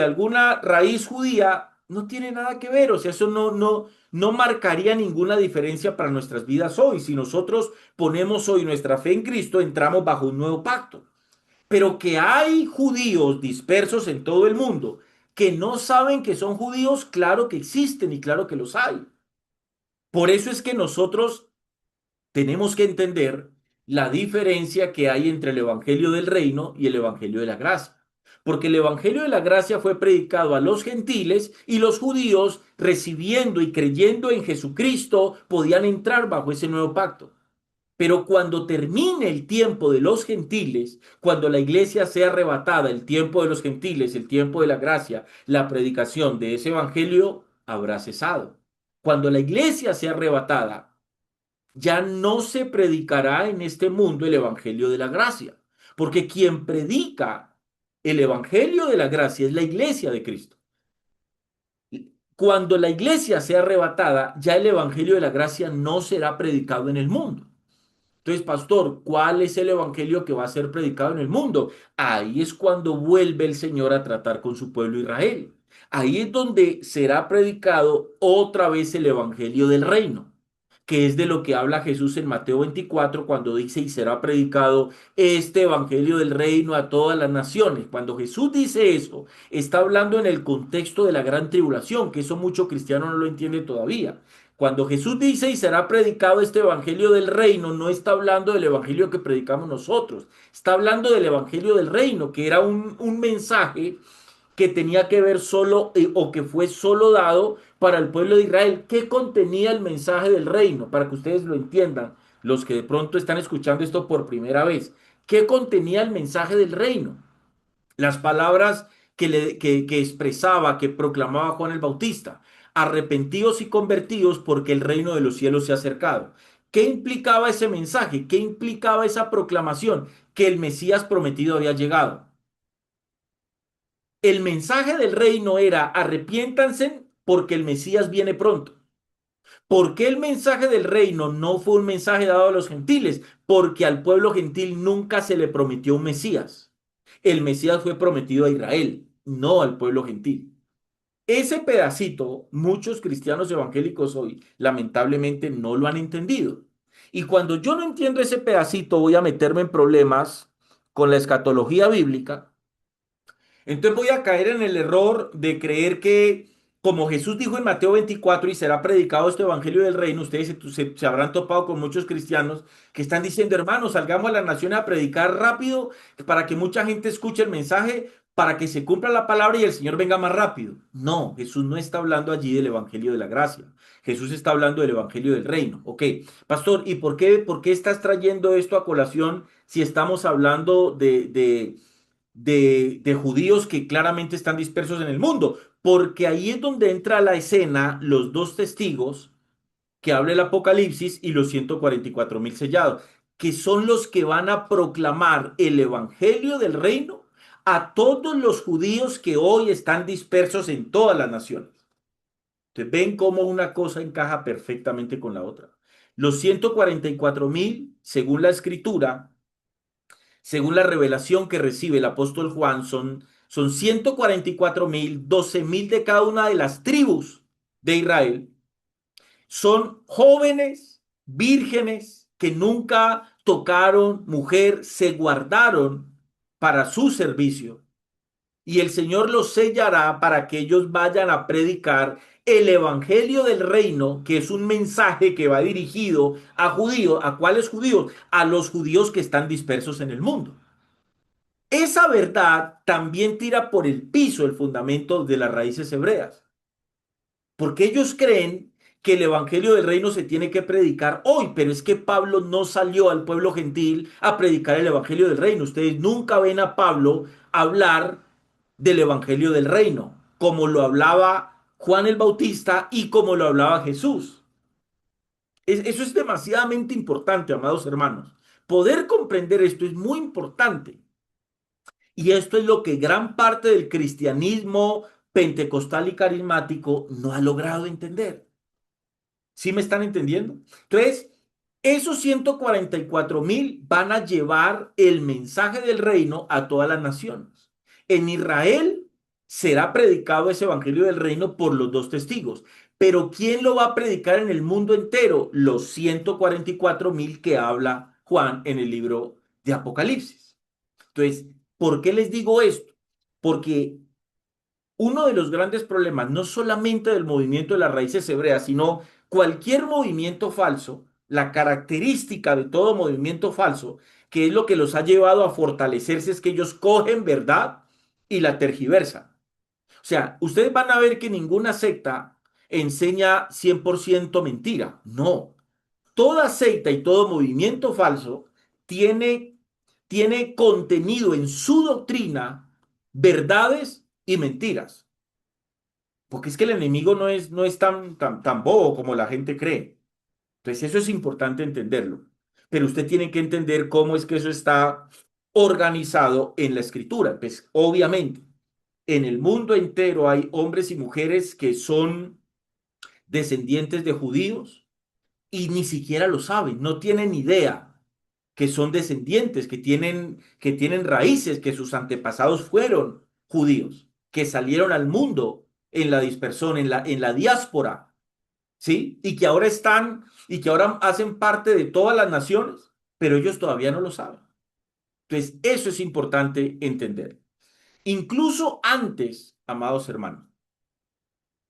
alguna raíz judía, no tiene nada que ver. O sea, eso no marcaría ninguna diferencia para nuestras vidas hoy. Si nosotros ponemos hoy nuestra fe en Cristo, entramos bajo un nuevo pacto. Pero que hay judíos dispersos en todo el mundo que no saben que son judíos, claro que existen y claro que los hay. Por eso es que nosotros tenemos que entender la diferencia que hay entre el Evangelio del Reino y el Evangelio de la Gracia. Porque el Evangelio de la Gracia fue predicado a los gentiles y los judíos, recibiendo y creyendo en Jesucristo, podían entrar bajo ese nuevo pacto. Pero cuando termine el tiempo de los gentiles, cuando la iglesia sea arrebatada, el tiempo de los gentiles, el tiempo de la gracia, la predicación de ese evangelio habrá cesado. Cuando la iglesia sea arrebatada, ya no se predicará en este mundo el evangelio de la gracia, porque quien predica el evangelio de la gracia es la iglesia de Cristo. Cuando la iglesia sea arrebatada, ya el evangelio de la gracia no será predicado en el mundo. Entonces, pastor, ¿cuál es el evangelio que va a ser predicado en el mundo? Ahí es cuando vuelve el Señor a tratar con su pueblo Israel. Ahí es donde será predicado otra vez el evangelio del reino, que es de lo que habla Jesús en Mateo 24 cuando dice y será predicado este evangelio del reino a todas las naciones. Cuando Jesús dice eso, está hablando en el contexto de la gran tribulación, que eso mucho cristiano no lo entiende todavía. Cuando Jesús dice y será predicado este evangelio del reino, no está hablando del evangelio que predicamos nosotros, está hablando del evangelio del reino, que era un mensaje que tenía que ver solo o que fue solo dado para el pueblo de Israel. ¿Qué contenía el mensaje del reino? Para que ustedes lo entiendan, los que de pronto están escuchando esto por primera vez. ¿Qué contenía el mensaje del reino? Las palabras que expresaba, que proclamaba Juan el Bautista. Arrepentidos y convertidos porque el reino de los cielos se ha acercado. ¿Qué implicaba ese mensaje? ¿Qué implicaba esa proclamación? Que el Mesías prometido había llegado. El mensaje del reino era arrepiéntanse porque el Mesías viene pronto. ¿Por qué el mensaje del reino no fue un mensaje dado a los gentiles? Porque al pueblo gentil nunca se le prometió un Mesías. El Mesías fue prometido a Israel, no al pueblo gentil. Ese pedacito, muchos cristianos evangélicos hoy lamentablemente no lo han entendido. Y cuando yo no entiendo ese pedacito, voy a meterme en problemas con la escatología bíblica. Entonces voy a caer en el error de creer que, como Jesús dijo en Mateo 24, y será predicado este evangelio del reino, ustedes se habrán topado con muchos cristianos que están diciendo, hermanos, salgamos a las naciones a predicar rápido para que mucha gente escuche el mensaje, para que se cumpla la palabra y el Señor venga más rápido. No, Jesús no está hablando allí del evangelio de la gracia. Jesús está hablando del evangelio del reino. Ok, pastor, ¿y por qué estás trayendo esto a colación si estamos hablando de judíos que claramente están dispersos en el mundo? Porque ahí es donde entra a la escena los dos testigos que habla el Apocalipsis y los 144.000 sellados, que son los que van a proclamar el evangelio del reino a todos los judíos que hoy están dispersos en todas las naciones. Entonces, ven cómo una cosa encaja perfectamente con la otra. Los 144.000, según la escritura, según la revelación que recibe el apóstol Juan, son 144.000, 12.000 de cada una de las tribus de Israel. Son jóvenes, vírgenes, que nunca tocaron mujer, se guardaron para su servicio. Y el Señor los sellará para que ellos vayan a predicar el evangelio del reino, que es un mensaje que va dirigido a judíos. ¿A cuáles judíos? A los judíos que están dispersos en el mundo. Esa verdad también tira por el piso el fundamento de las raíces hebreas, porque ellos creen que el evangelio del reino se tiene que predicar hoy, pero es que Pablo no salió al pueblo gentil a predicar el evangelio del reino. Ustedes nunca ven a Pablo hablar del evangelio del reino, como lo hablaba Juan el Bautista y como lo hablaba Jesús. Eso es demasiadamente importante, amados hermanos. Poder comprender esto es muy importante. Y esto es lo que gran parte del cristianismo pentecostal y carismático no ha logrado entender. ¿Sí me están entendiendo? Entonces, esos 144.000 van a llevar el mensaje del reino a todas las naciones. En Israel será predicado ese evangelio del reino por los dos testigos. Pero ¿quién lo va a predicar en el mundo entero? Los 144.000 que habla Juan en el libro de Apocalipsis. Entonces, ¿por qué les digo esto? Porque uno de los grandes problemas, no solamente del movimiento de las raíces hebreas, sino cualquier movimiento falso, la característica de todo movimiento falso, que es lo que los ha llevado a fortalecerse, es que ellos cogen verdad y la tergiversan. O sea, ustedes van a ver que ninguna secta enseña 100% mentira. No. Toda secta y todo movimiento falso tiene, tiene contenido en su doctrina verdades y mentiras. Porque es que el enemigo no es tan bobo como la gente cree. Entonces eso es importante entenderlo. Pero usted tiene que entender cómo es que eso está organizado en la escritura. Pues obviamente, en el mundo entero hay hombres y mujeres que son descendientes de judíos y ni siquiera lo saben, no tienen idea que son descendientes, que tienen raíces, que sus antepasados fueron judíos, que salieron al mundo en la dispersión, en la diáspora, ¿sí? Y que ahora hacen parte de todas las naciones, pero ellos todavía no lo saben. Entonces, eso es importante entender. Incluso antes, amados hermanos,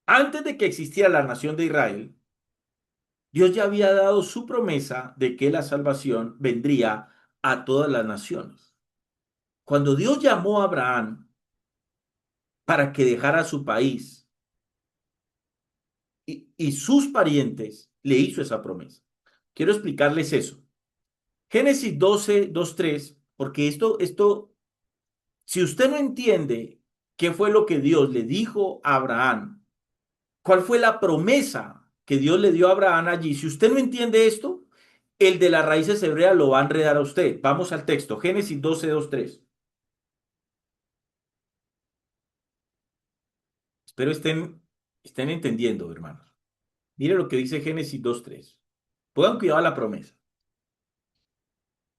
antes de que existiera la nación de Israel, Dios ya había dado su promesa de que la salvación vendría a todas las naciones. Cuando Dios llamó a Abraham para que dejara su país y sus parientes, le hizo esa promesa. Quiero explicarles eso. Génesis 12, 2, 3, porque si usted no entiende qué fue lo que Dios le dijo a Abraham, cuál fue la promesa que Dios le dio a Abraham allí, si usted no entiende esto, el de las raíces hebreas lo va a enredar a usted. Vamos al texto, Génesis 12, 2, 3. Espero estén entendiendo, hermanos. Mire lo que dice Génesis 2, 3. Pongan cuidado a la promesa.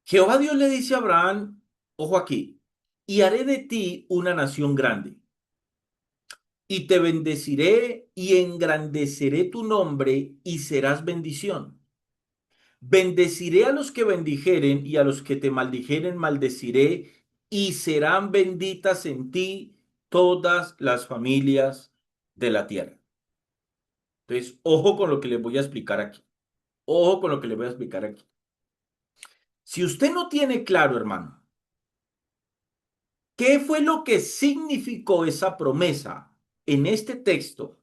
Jehová Dios le dice a Abraham, ojo aquí, y haré de ti una nación grande, y te bendeciré y engrandeceré tu nombre y serás bendición. Bendeciré a los que bendijeren y a los que te maldijeren maldeciré y serán benditas en ti todas las familias de la tierra. Entonces, ojo con lo que les voy a explicar aquí. Ojo con lo que les voy a explicar aquí. Si usted no tiene claro, hermano, qué fue lo que significó esa promesa en este texto,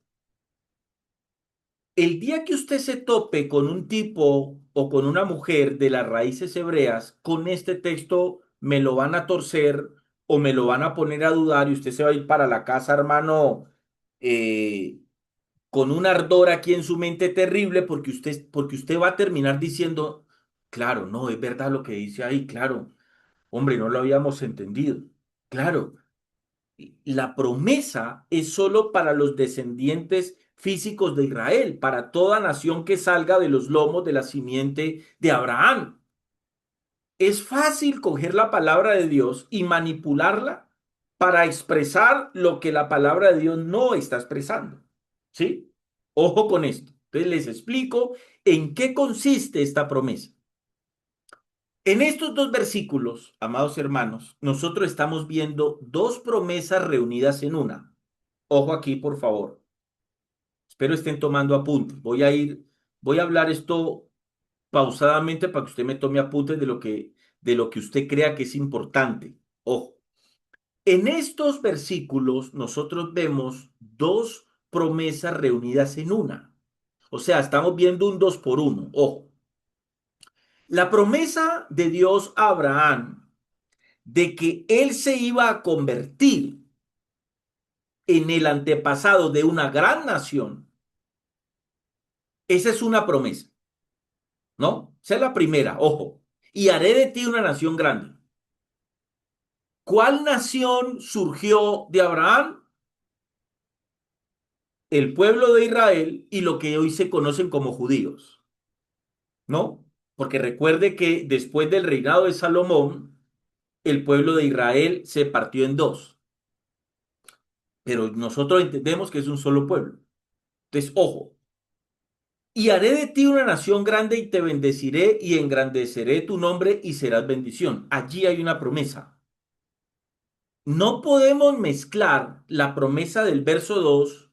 el día que usted se tope con un tipo o con una mujer de las raíces hebreas, con este texto me lo van a torcer o me lo van a poner a dudar y usted se va a ir para la casa, hermano, eh, con un ardor aquí en su mente terrible porque usted va a terminar diciendo, claro, no, es verdad lo que dice ahí, claro, hombre, no lo habíamos entendido. Claro, la promesa es solo para los descendientes físicos de Israel, para toda nación que salga de los lomos de la simiente de Abraham. Es fácil coger la palabra de Dios y manipularla para expresar lo que la palabra de Dios no está expresando. ¿Sí? Ojo con esto. Entonces les explico en qué consiste esta promesa. En estos dos versículos, amados hermanos, nosotros estamos viendo dos promesas reunidas en una. Ojo aquí, por favor. Espero estén tomando apuntes. Voy a hablar esto pausadamente para que usted me tome apuntes de lo que usted crea que es importante. Ojo. En estos versículos nosotros vemos dos promesas reunidas en una. O sea, estamos viendo un dos por uno. Ojo. La promesa de Dios a Abraham de que él se iba a convertir en el antepasado de una gran nación, esa es una promesa, ¿no? Esa es la primera, ojo. Y haré de ti una nación grande. ¿Cuál nación surgió de Abraham? El pueblo de Israel y lo que hoy se conocen como judíos, ¿no? Porque recuerde que después del reinado de Salomón, el pueblo de Israel se partió en dos, pero nosotros entendemos que es un solo pueblo. Entonces, ojo, y haré de ti una nación grande y te bendeciré y engrandeceré tu nombre y serás bendición. Allí hay una promesa. No podemos mezclar la promesa del verso 2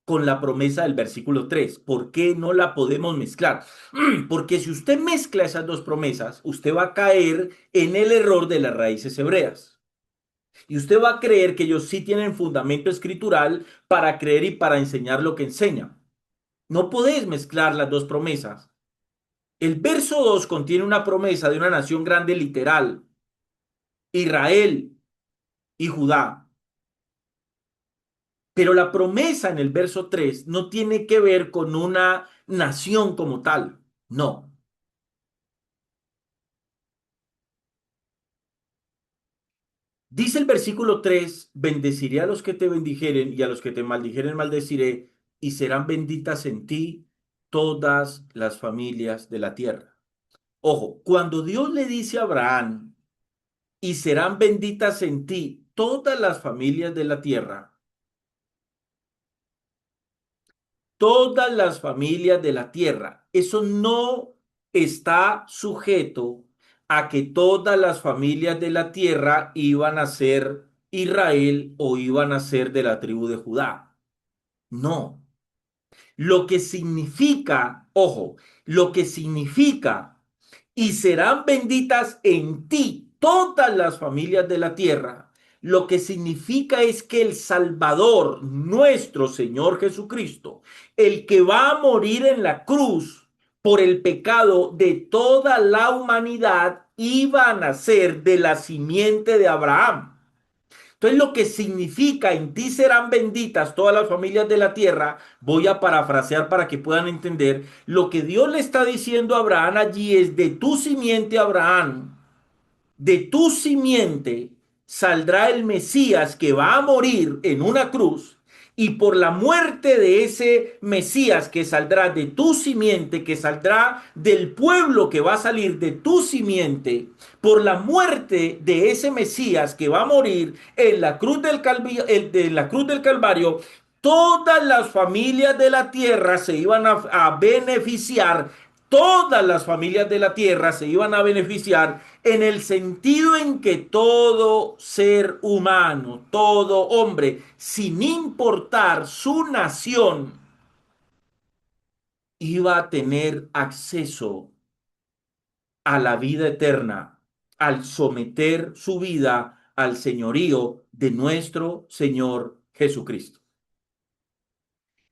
con la promesa del versículo 3. ¿Por qué no la podemos mezclar? Porque si usted mezcla esas dos promesas, usted va a caer en el error de las raíces hebreas. Y usted va a creer que ellos sí tienen fundamento escritural para creer y para enseñar lo que enseñan. No podés mezclar las dos promesas. El verso 2 contiene una promesa de una nación grande literal, Israel y Judá. Pero la promesa en el verso 3 no tiene que ver con una nación como tal. No. Dice el versículo 3: bendeciré a los que te bendijeren y a los que te maldijeren maldeciré, y serán benditas en ti todas las familias de la tierra. Ojo, cuando Dios le dice a Abraham, y serán benditas en ti todas las familias de la tierra, todas las familias de la tierra. Eso no está sujeto a que todas las familias de la tierra iban a ser Israel o iban a ser de la tribu de Judá. No. Lo que significa, ojo, lo que significa, y serán benditas en ti todas las familias de la tierra. Lo que significa es que el Salvador, nuestro Señor Jesucristo, el que va a morir en la cruz por el pecado de toda la humanidad, iba a nacer de la simiente de Abraham. Entonces, lo que significa en ti serán benditas todas las familias de la tierra, voy a parafrasear para que puedan entender, lo que Dios le está diciendo a Abraham allí es: de tu simiente, Abraham, de tu simiente saldrá el Mesías que va a morir en una cruz, y por la muerte de ese Mesías que saldrá de tu simiente, que saldrá del pueblo que va a salir de tu simiente, por la muerte de ese Mesías que va a morir en la cruz del Calvario, todas las familias de la tierra se iban a beneficiar. Todas las familias de la tierra se iban a beneficiar en el sentido en que todo ser humano, todo hombre, sin importar su nación, iba a tener acceso a la vida eterna al someter su vida al señorío de nuestro Señor Jesucristo.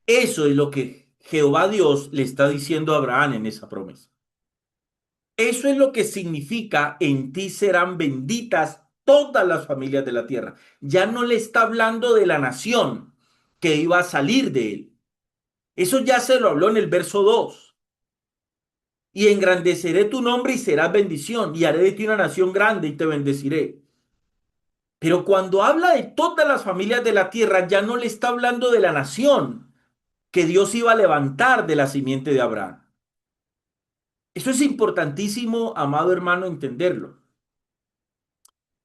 Eso es lo que Jehová Dios le está diciendo a Abraham en esa promesa. Eso es lo que significa: en ti serán benditas todas las familias de la tierra. Ya no le está hablando de la nación que iba a salir de él. Eso ya se lo habló en el verso 2. Y engrandeceré tu nombre y serás bendición, y haré de ti una nación grande y te bendeciré. Pero cuando habla de todas las familias de la tierra, ya no le está hablando de la nación que Dios iba a levantar de la simiente de Abraham. Eso es importantísimo, amado hermano, entenderlo.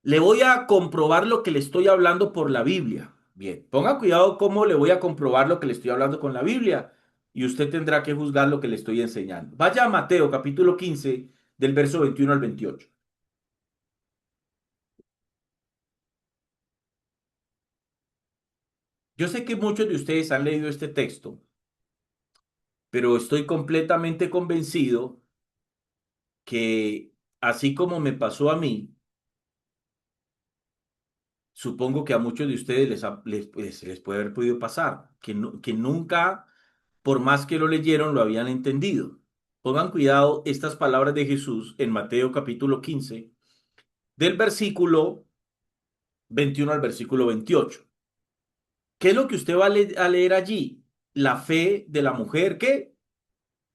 Le voy a comprobar lo que le estoy hablando por la Biblia. Bien, ponga cuidado cómo le voy a comprobar lo que le estoy hablando con la Biblia, y usted tendrá que juzgar lo que le estoy enseñando. Vaya a Mateo capítulo 15 del verso 21 al 28. Yo sé que muchos de ustedes han leído este texto, pero estoy completamente convencido que, así como me pasó a mí, supongo que a muchos de ustedes les puede haber podido pasar, que nunca, por más que lo leyeron, lo habían entendido. Pongan cuidado estas palabras de Jesús en Mateo capítulo 15, del versículo 21 al versículo 28. ¿Qué es lo que usted va a leer allí? La fe de la mujer, ¿qué?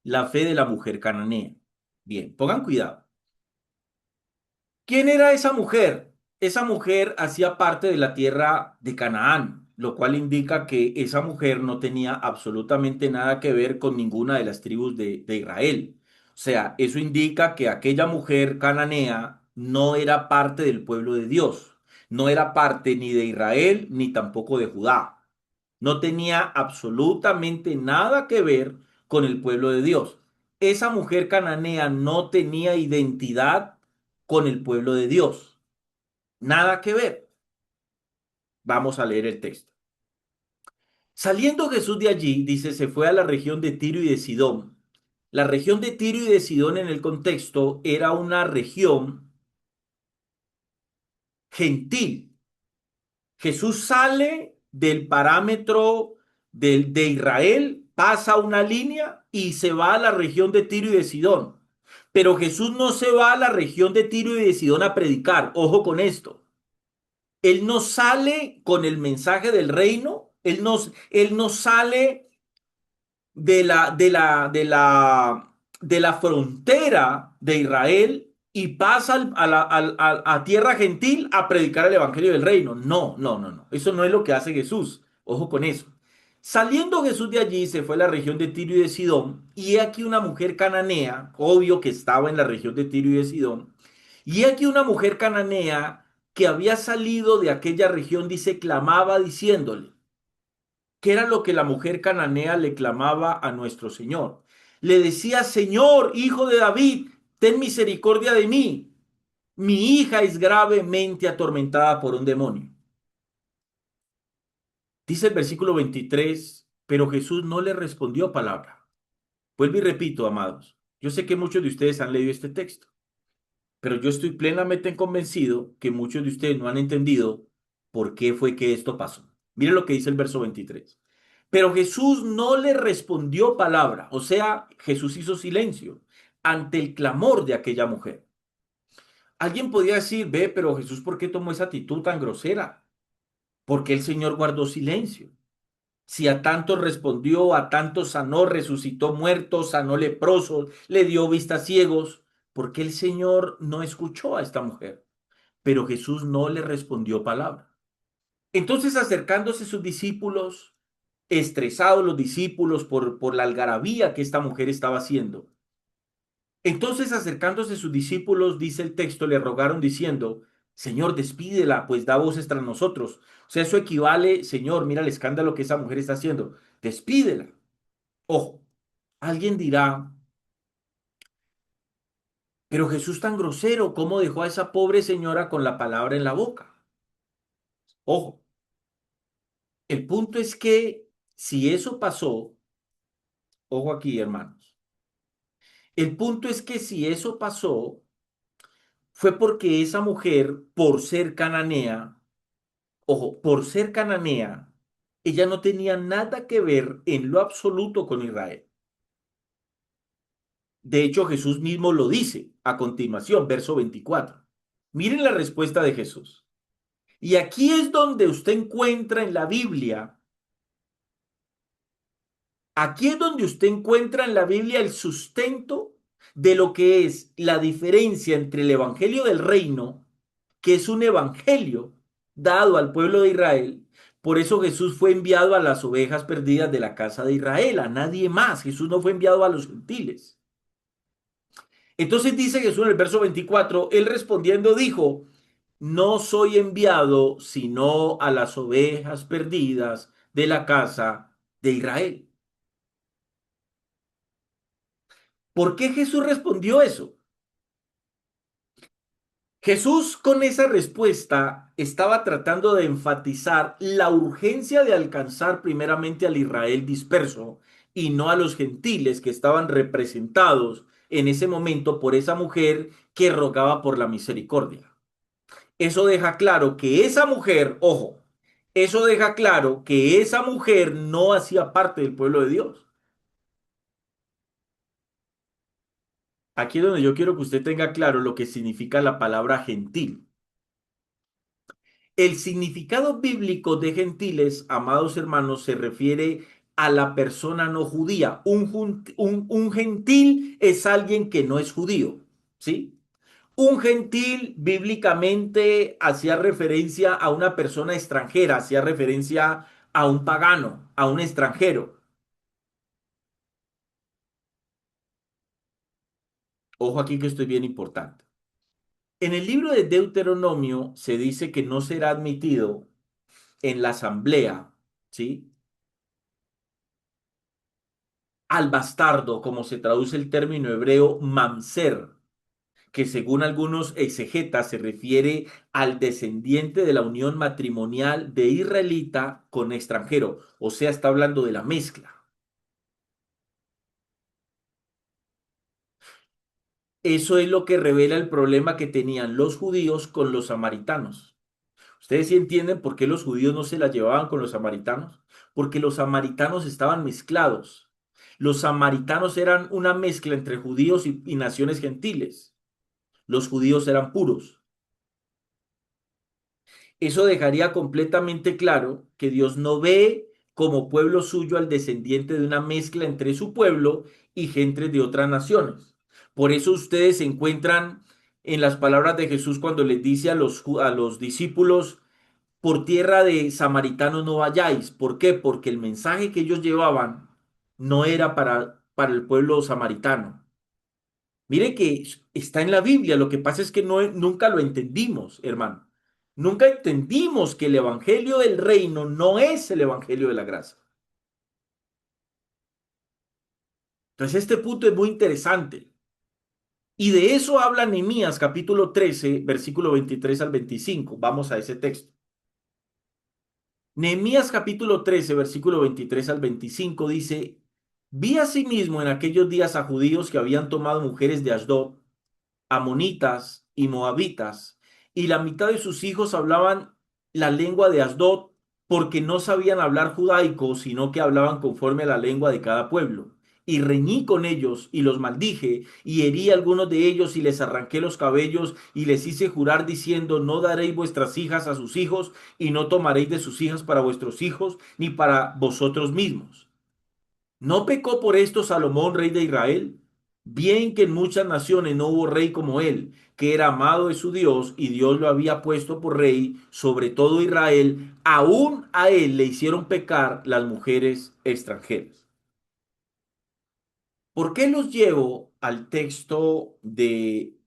La fe de la mujer cananea. Bien, pongan cuidado. ¿Quién era esa mujer? Esa mujer hacía parte de la tierra de Canaán, lo cual indica que esa mujer no tenía absolutamente nada que ver con ninguna de las tribus de Israel. O sea, eso indica que aquella mujer cananea no era parte del pueblo de Dios, no era parte ni de Israel ni tampoco de Judá. No tenía absolutamente nada que ver con el pueblo de Dios. Esa mujer cananea no tenía identidad con el pueblo de Dios. Nada que ver. Vamos a leer el texto. Saliendo Jesús de allí, dice, se fue a la región de Tiro y de Sidón. La región de Tiro y de Sidón en el contexto era una región gentil. Jesús sale del parámetro de Israel, pasa una línea y se va a la región de Tiro y de Sidón. Pero Jesús no se va a la región de Tiro y de Sidón a predicar. Ojo con esto. Él no sale con el mensaje del reino, él no sale de la frontera de Israel y pasa a tierra gentil a predicar el evangelio del reino. No, no, no, no. Eso no es lo que hace Jesús. Ojo con eso. Saliendo Jesús de allí, se fue a la región de Tiro y de Sidón, y he aquí una mujer cananea, obvio que estaba en la región de Tiro y de Sidón, y he aquí una mujer cananea que había salido de aquella región, dice, clamaba diciéndole. ¿Qué era lo que la mujer cananea le clamaba a nuestro Señor? Le decía: Señor, hijo de David, ten misericordia de mí. Mi hija es gravemente atormentada por un demonio. Dice el versículo 23, pero Jesús no le respondió palabra. Vuelvo y repito, amados, yo sé que muchos de ustedes han leído este texto, pero yo estoy plenamente convencido que muchos de ustedes no han entendido por qué fue que esto pasó. Miren lo que dice el verso 23. Pero Jesús no le respondió palabra, o sea, Jesús hizo silencio ante el clamor de aquella mujer. Alguien podría decir, ve, pero Jesús, ¿por qué tomó esa actitud tan grosera? ¿Por qué el Señor guardó silencio? Si a tantos respondió, a tantos sanó, resucitó muertos, sanó leprosos, le dio vista a ciegos, ¿por qué el Señor no escuchó a esta mujer? Pero Jesús no le respondió palabra. Entonces, acercándose sus discípulos, estresados los discípulos por la algarabía que esta mujer estaba haciendo, entonces acercándose sus discípulos, dice el texto, le rogaron diciendo, Señor, despídela, pues da voces tras nosotros. O sea, eso equivale, Señor, mira el escándalo que esa mujer está haciendo, despídela. Ojo, alguien dirá, pero Jesús tan grosero, ¿cómo dejó a esa pobre señora con la palabra en la boca? Ojo, el punto es que si eso pasó, ojo aquí, hermanos, el punto es que si eso pasó, fue porque esa mujer, por ser cananea, ojo, por ser cananea, ella no tenía nada que ver en lo absoluto con Israel. De hecho, Jesús mismo lo dice a continuación, verso 24. Miren la respuesta de Jesús. Y aquí es donde usted encuentra en la Biblia, aquí es donde usted encuentra en la Biblia el sustento de lo que es la diferencia entre el Evangelio del Reino, que es un evangelio dado al pueblo de Israel. Por eso Jesús fue enviado a las ovejas perdidas de la casa de Israel, a nadie más. Jesús no fue enviado a los gentiles. Entonces dice Jesús en el verso 24, él respondiendo dijo, no soy enviado sino a las ovejas perdidas de la casa de Israel. ¿Por qué Jesús respondió eso? Jesús con esa respuesta estaba tratando de enfatizar la urgencia de alcanzar primeramente al Israel disperso y no a los gentiles que estaban representados en ese momento por esa mujer que rogaba por la misericordia. Eso deja claro que esa mujer, ojo, eso deja claro que esa mujer no hacía parte del pueblo de Dios. Aquí es donde yo quiero que usted tenga claro lo que significa la palabra gentil. El significado bíblico de gentiles, amados hermanos, se refiere a la persona no judía. Un gentil es alguien que no es judío, ¿sí? Un gentil bíblicamente hacía referencia a una persona extranjera, hacía referencia a un pagano, a un extranjero. Ojo aquí que esto es bien importante. En el libro de Deuteronomio se dice que no será admitido en la asamblea, ¿sí? Al bastardo, como se traduce el término hebreo mamzer, que según algunos exegetas se refiere al descendiente de la unión matrimonial de israelita con extranjero, o sea, está hablando de la mezcla. Eso es lo que revela el problema que tenían los judíos con los samaritanos. ¿Ustedes sí entienden por qué los judíos no se la llevaban con los samaritanos? Porque los samaritanos estaban mezclados. Los samaritanos eran una mezcla entre judíos y naciones gentiles. Los judíos eran puros. Eso dejaría completamente claro que Dios no ve como pueblo suyo al descendiente de una mezcla entre su pueblo y gentes de otras naciones. Por eso ustedes se encuentran en las palabras de Jesús cuando les dice a los discípulos, por tierra de samaritanos no vayáis. ¿Por qué? Porque el mensaje que ellos llevaban no era para el pueblo samaritano. Mire que está en la Biblia, lo que pasa es que nunca lo entendimos, hermano. Nunca entendimos que el evangelio del reino no es el evangelio de la gracia. Entonces este punto es muy interesante. Y de eso habla Nehemías capítulo 13, versículo 23 al 25. Vamos a ese texto. Nehemías capítulo 13, versículo 23 al 25 dice, vi asimismo en aquellos días a judíos que habían tomado mujeres de Asdod, amonitas y moabitas, y la mitad de sus hijos hablaban la lengua de Asdod, porque no sabían hablar judaico, sino que hablaban conforme a la lengua de cada pueblo. Y reñí con ellos y los maldije, y herí a algunos de ellos y les arranqué los cabellos y les hice jurar diciendo, no daréis vuestras hijas a sus hijos y no tomaréis de sus hijas para vuestros hijos ni para vosotros mismos. ¿No pecó por esto Salomón, rey de Israel? Bien que en muchas naciones no hubo rey como él, que era amado de su Dios y Dios lo había puesto por rey sobre todo Israel, aún a él le hicieron pecar las mujeres extranjeras. ¿Por qué los llevo al texto de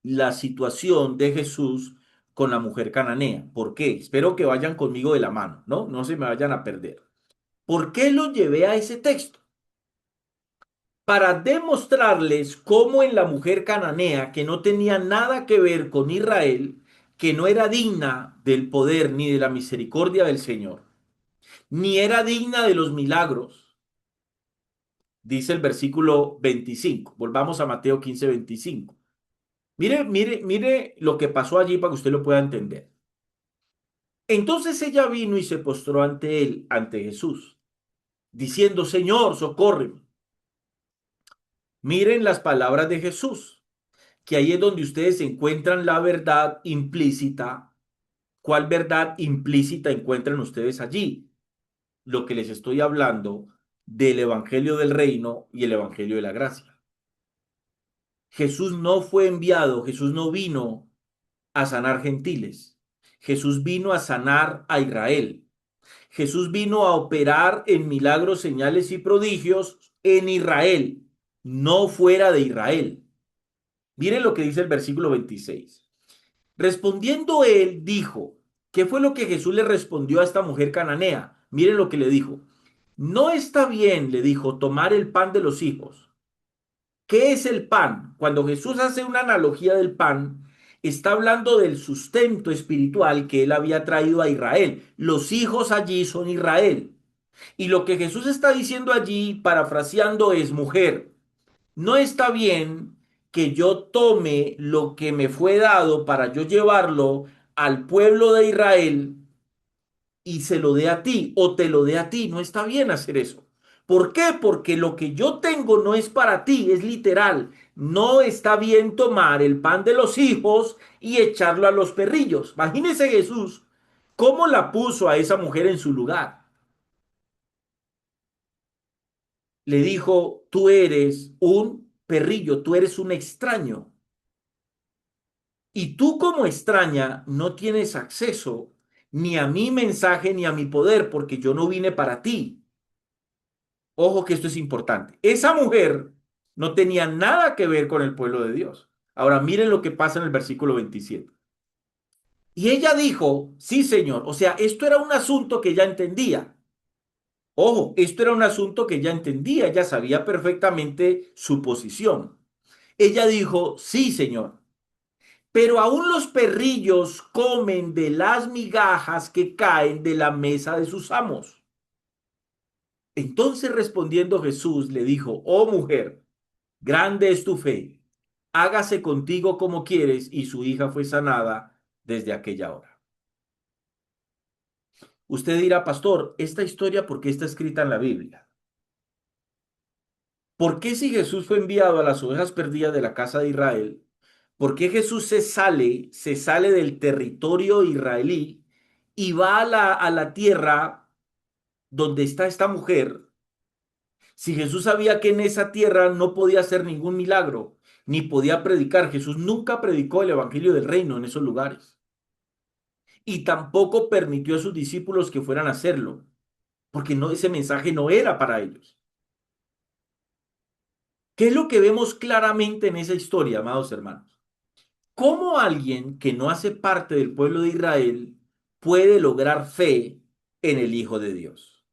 la situación de Jesús con la mujer cananea? ¿Por qué? Espero que vayan conmigo de la mano, ¿no? No se me vayan a perder. ¿Por qué los llevé a ese texto? Para demostrarles cómo en la mujer cananea, que no tenía nada que ver con Israel, que no era digna del poder ni de la misericordia del Señor, ni era digna de los milagros, dice el versículo 25. Volvamos a Mateo 15, 25. Mire lo que pasó allí para que usted lo pueda entender. Entonces ella vino y se postró ante él, ante Jesús, diciendo, Señor, socórreme. Miren las palabras de Jesús, que ahí es donde ustedes encuentran la verdad implícita. ¿Cuál verdad implícita encuentran ustedes allí? Lo que les estoy hablando del Evangelio del Reino y el Evangelio de la Gracia. Jesús no fue enviado, Jesús no vino a sanar gentiles. Jesús vino a sanar a Israel. Jesús vino a operar en milagros, señales y prodigios en Israel, no fuera de Israel. Miren lo que dice el versículo 26. Respondiendo él, dijo, ¿qué fue lo que Jesús le respondió a esta mujer cananea? Miren lo que le dijo. No está bien, le dijo, tomar el pan de los hijos. ¿Qué es el pan? Cuando Jesús hace una analogía del pan, está hablando del sustento espiritual que él había traído a Israel. Los hijos allí son Israel. Y lo que Jesús está diciendo allí, parafraseando, es, mujer, no está bien que yo tome lo que me fue dado para yo llevarlo al pueblo de Israel y se lo dé a ti o te lo dé a ti. No está bien hacer eso. ¿Por qué? Porque lo que yo tengo no es para ti, es literal. No está bien tomar el pan de los hijos y echarlo a los perrillos. Imagínese Jesús cómo la puso a esa mujer en su lugar. Le dijo, tú eres un perrillo, tú eres un extraño. Y tú como extraña no tienes acceso ni a mi mensaje ni a mi poder porque yo no vine para ti. Ojo que esto es importante. Esa mujer no tenía nada que ver con el pueblo de Dios. Ahora miren lo que pasa en el versículo 27. Y ella dijo, sí, Señor. O sea, esto era un asunto que ella entendía. Ojo, esto era un asunto que ella entendía. Ella sabía perfectamente su posición. Ella dijo, sí, Señor. Pero aún los perrillos comen de las migajas que caen de la mesa de sus amos. Entonces respondiendo Jesús le dijo, oh mujer, grande es tu fe, hágase contigo como quieres, y su hija fue sanada desde aquella hora. Usted dirá, pastor, esta historia, ¿por qué está escrita en la Biblia? ¿Por qué si Jesús fue enviado a las ovejas perdidas de la casa de Israel? ¿Por qué Jesús se sale del territorio israelí y va a la tierra donde está esta mujer? Si Jesús sabía que en esa tierra no podía hacer ningún milagro, ni podía predicar, Jesús nunca predicó el evangelio del reino en esos lugares. Y tampoco permitió a sus discípulos que fueran a hacerlo, porque no, ese mensaje no era para ellos. ¿Qué es lo que vemos claramente en esa historia, amados hermanos? ¿Cómo alguien que no hace parte del pueblo de Israel puede lograr fe en el Hijo de Dios?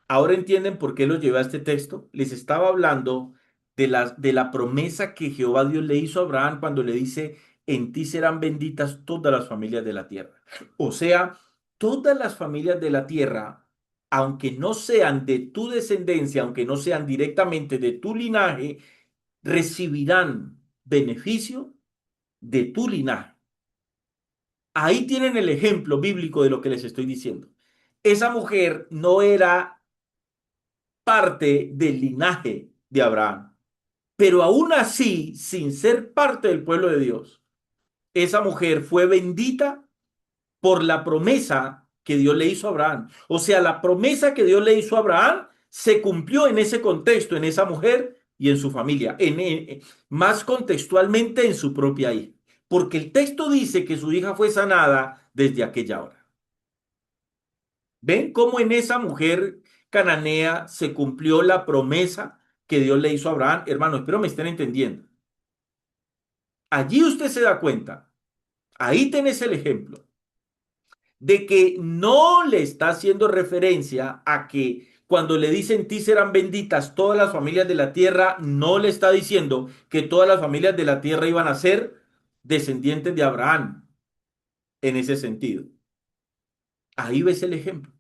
Ahora entienden por qué los llevé a este texto. Les estaba hablando de la promesa que Jehová Dios le hizo a Abraham cuando le dice, en ti serán benditas todas las familias de la tierra. O sea, todas las familias de la tierra, aunque no sean de tu descendencia, aunque no sean directamente de tu linaje, recibirán beneficio de tu linaje. Ahí tienen el ejemplo bíblico de lo que les estoy diciendo. Esa mujer no era parte del linaje de Abraham, pero aún así, sin ser parte del pueblo de Dios, esa mujer fue bendita por la promesa que Dios le hizo a Abraham. O sea, la promesa que Dios le hizo a Abraham se cumplió en ese contexto, en esa mujer y en su familia, más contextualmente en su propia hija. Porque el texto dice que su hija fue sanada desde aquella hora. ¿Ven cómo en esa mujer cananea se cumplió la promesa que Dios le hizo a Abraham? Hermano, espero me estén entendiendo. Allí usted se da cuenta, ahí tenés el ejemplo de que no le está haciendo referencia a que cuando le dicen ti serán benditas todas las familias de la tierra, no le está diciendo que todas las familias de la tierra iban a ser descendientes de Abraham en ese sentido. Ahí ves el ejemplo.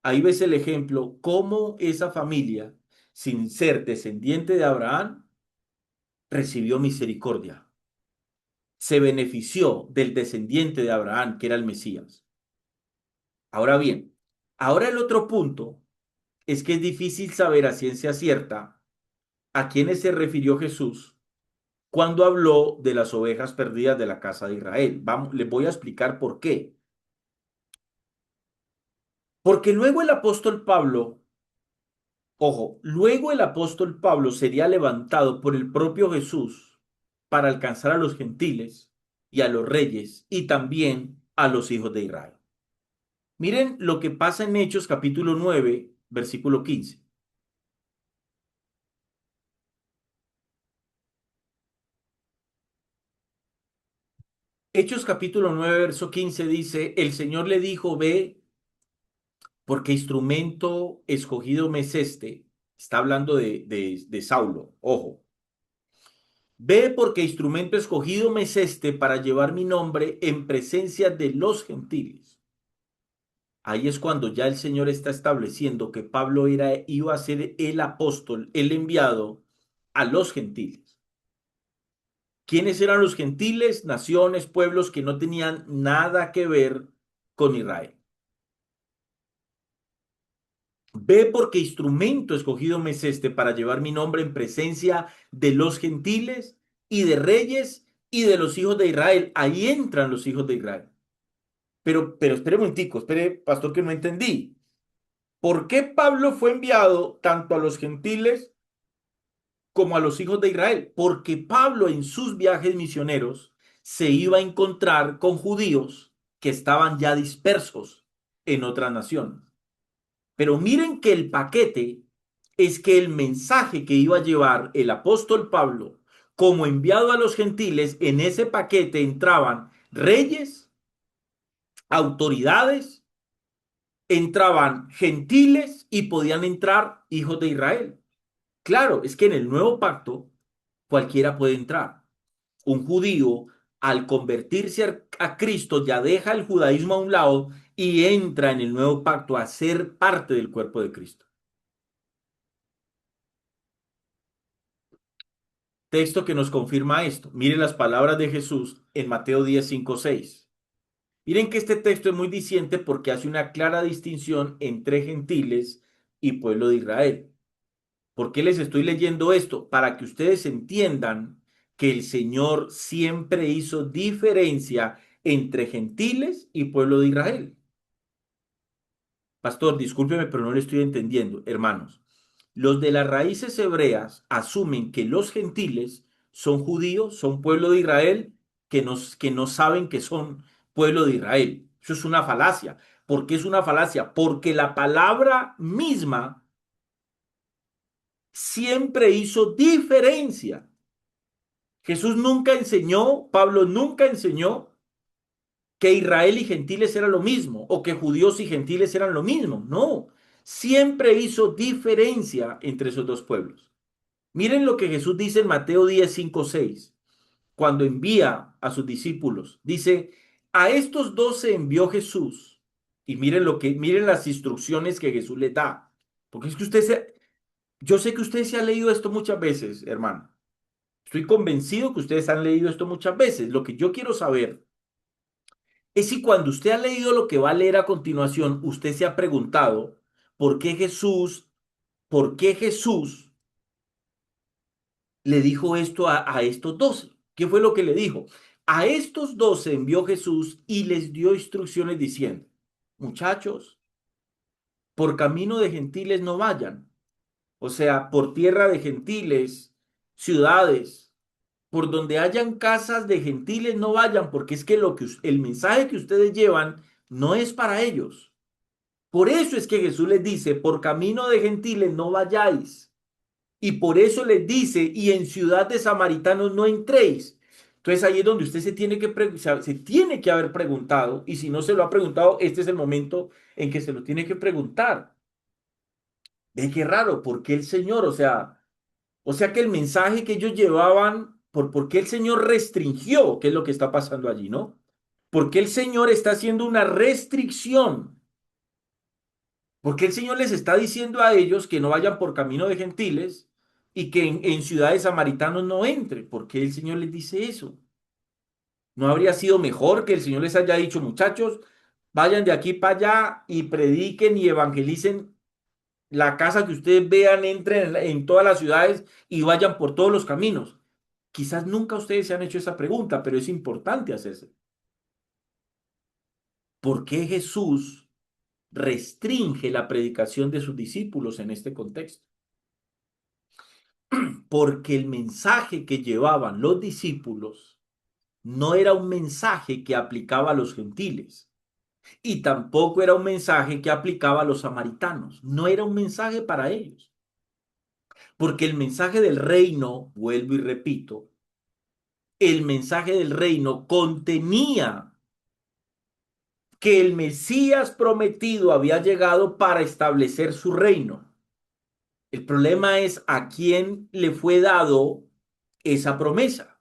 Ahí ves el ejemplo cómo esa familia, sin ser descendiente de Abraham, recibió misericordia. Se benefició del descendiente de Abraham, que era el Mesías. Ahora bien, ahora el otro punto es que es difícil saber a ciencia cierta a quiénes se refirió Jesús cuando habló de las ovejas perdidas de la casa de Israel. Vamos, les voy a explicar por qué. Porque luego el apóstol Pablo, ojo, luego el apóstol Pablo sería levantado por el propio Jesús para alcanzar a los gentiles y a los reyes y también a los hijos de Israel. Miren lo que pasa en Hechos capítulo 9, versículo 15. Hechos capítulo 9, verso 15 dice, el Señor le dijo, ve, porque instrumento escogido me es este. Está hablando de Saulo, ojo. Ve, porque instrumento escogido me es este para llevar mi nombre en presencia de los gentiles. Ahí es cuando ya el Señor está estableciendo que Pablo iba a ser el apóstol, el enviado a los gentiles. ¿Quiénes eran los gentiles? Naciones, pueblos que no tenían nada que ver con Israel. Ve porque instrumento escogido me es este para llevar mi nombre en presencia de los gentiles y de reyes y de los hijos de Israel. Ahí entran los hijos de Israel. Pero espere un momentico, espere, pastor, que no entendí. ¿Por qué Pablo fue enviado tanto a los gentiles como a los hijos de Israel? Porque Pablo en sus viajes misioneros se iba a encontrar con judíos que estaban ya dispersos en otras naciones. Pero miren que el paquete es que el mensaje que iba a llevar el apóstol Pablo como enviado a los gentiles, en ese paquete entraban reyes, autoridades, entraban gentiles y podían entrar hijos de Israel. Claro, es que en el nuevo pacto cualquiera puede entrar. Un judío, al convertirse a Cristo, ya deja el judaísmo a un lado y entra en el nuevo pacto a ser parte del cuerpo de Cristo. Texto que nos confirma esto. Miren las palabras de Jesús en Mateo 10, 5, 6. Miren que este texto es muy diciente porque hace una clara distinción entre gentiles y pueblo de Israel. ¿Por qué les estoy leyendo esto? Para que ustedes entiendan que el Señor siempre hizo diferencia entre gentiles y pueblo de Israel. Pastor, discúlpeme, pero no le estoy entendiendo, hermanos. Los de las raíces hebreas asumen que los gentiles son judíos, son pueblo de Israel, que no saben que son pueblo de Israel. Eso es una falacia. ¿Por qué es una falacia? Porque la palabra misma siempre hizo diferencia. Jesús nunca enseñó, Pablo nunca enseñó que Israel y gentiles eran lo mismo o que judíos y gentiles eran lo mismo. No, siempre hizo diferencia entre esos dos pueblos. Miren lo que Jesús dice en Mateo 10, 5, 6, cuando envía a sus discípulos. Dice, a estos 12 envió Jesús Y miren las instrucciones que Jesús les da. Porque es que yo sé que usted se ha leído esto muchas veces, hermano. Estoy convencido que ustedes han leído esto muchas veces. Lo que yo quiero saber es si cuando usted ha leído lo que va a leer a continuación, usted se ha preguntado por qué por qué Jesús le dijo esto a estos 12. ¿Qué fue lo que le dijo? A estos 12 envió Jesús y les dio instrucciones diciendo, muchachos, por camino de gentiles no vayan. O sea, por tierra de gentiles, ciudades, por donde hayan casas de gentiles no vayan, porque es que el mensaje que ustedes llevan no es para ellos. Por eso es que Jesús les dice, por camino de gentiles no vayáis. Y por eso les dice, y en ciudad de samaritanos no entréis. Entonces ahí es donde usted se tiene que haber preguntado, y si no se lo ha preguntado, este es el momento en que se lo tiene que preguntar. Ve qué raro, ¿por qué el Señor? O sea que el mensaje que ellos llevaban, ¿por qué el Señor restringió? ¿Qué es lo que está pasando allí, no? ¿Por qué el Señor está haciendo una restricción? ¿Por qué el Señor les está diciendo a ellos que no vayan por camino de gentiles y que en ciudades samaritanos no entre? ¿Por qué el Señor les dice eso? ¿No habría sido mejor que el Señor les haya dicho, muchachos, vayan de aquí para allá y prediquen y evangelicen la casa que ustedes vean, entren en todas las ciudades y vayan por todos los caminos? Quizás nunca ustedes se han hecho esa pregunta, pero es importante hacerse. ¿Por qué Jesús restringe la predicación de sus discípulos en este contexto? Porque el mensaje que llevaban los discípulos no era un mensaje que aplicaba a los gentiles y tampoco era un mensaje que aplicaba a los samaritanos. No era un mensaje para ellos. Porque el mensaje del reino, vuelvo y repito, el mensaje del reino contenía que el Mesías prometido había llegado para establecer su reino. El problema es a quién le fue dado esa promesa.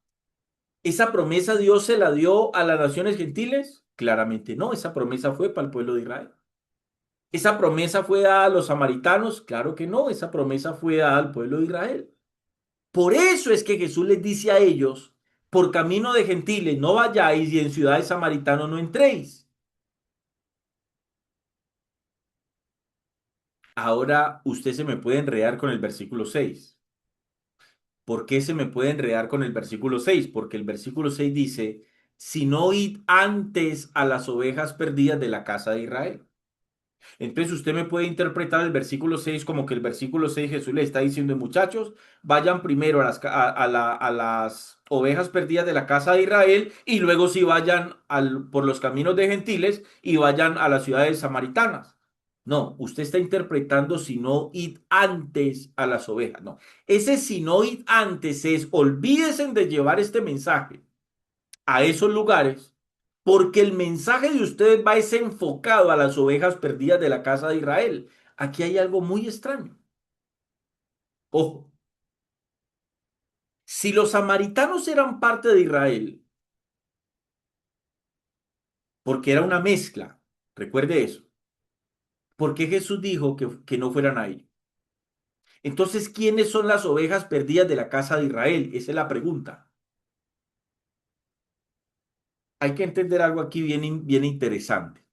¿Esa promesa Dios se la dio a las naciones gentiles? Claramente no, esa promesa fue para el pueblo de Israel. ¿Esa promesa fue dada a los samaritanos? Claro que no, esa promesa fue dada al pueblo de Israel. Por eso es que Jesús les dice a ellos, por camino de gentiles no vayáis y en ciudades samaritanos no entréis. Ahora usted se me puede enredar con el versículo 6. ¿Por qué se me puede enredar con el versículo 6? Porque el versículo 6 dice, si no id antes a las ovejas perdidas de la casa de Israel. Entonces usted me puede interpretar el versículo 6 como que el versículo 6 Jesús le está diciendo, muchachos, vayan primero a las ovejas perdidas de la casa de Israel y luego sí vayan por los caminos de gentiles y vayan a las ciudades samaritanas. No, usted está interpretando si no id antes a las ovejas. No, ese si no id antes es olvídense de llevar este mensaje a esos lugares, porque el mensaje de ustedes va es enfocado a las ovejas perdidas de la casa de Israel. Aquí hay algo muy extraño. Ojo, si los samaritanos eran parte de Israel, porque era una mezcla, recuerde eso, ¿por qué Jesús dijo que no fueran ahí? Entonces, ¿quiénes son las ovejas perdidas de la casa de Israel? Esa es la pregunta. Hay que entender algo aquí bien interesante.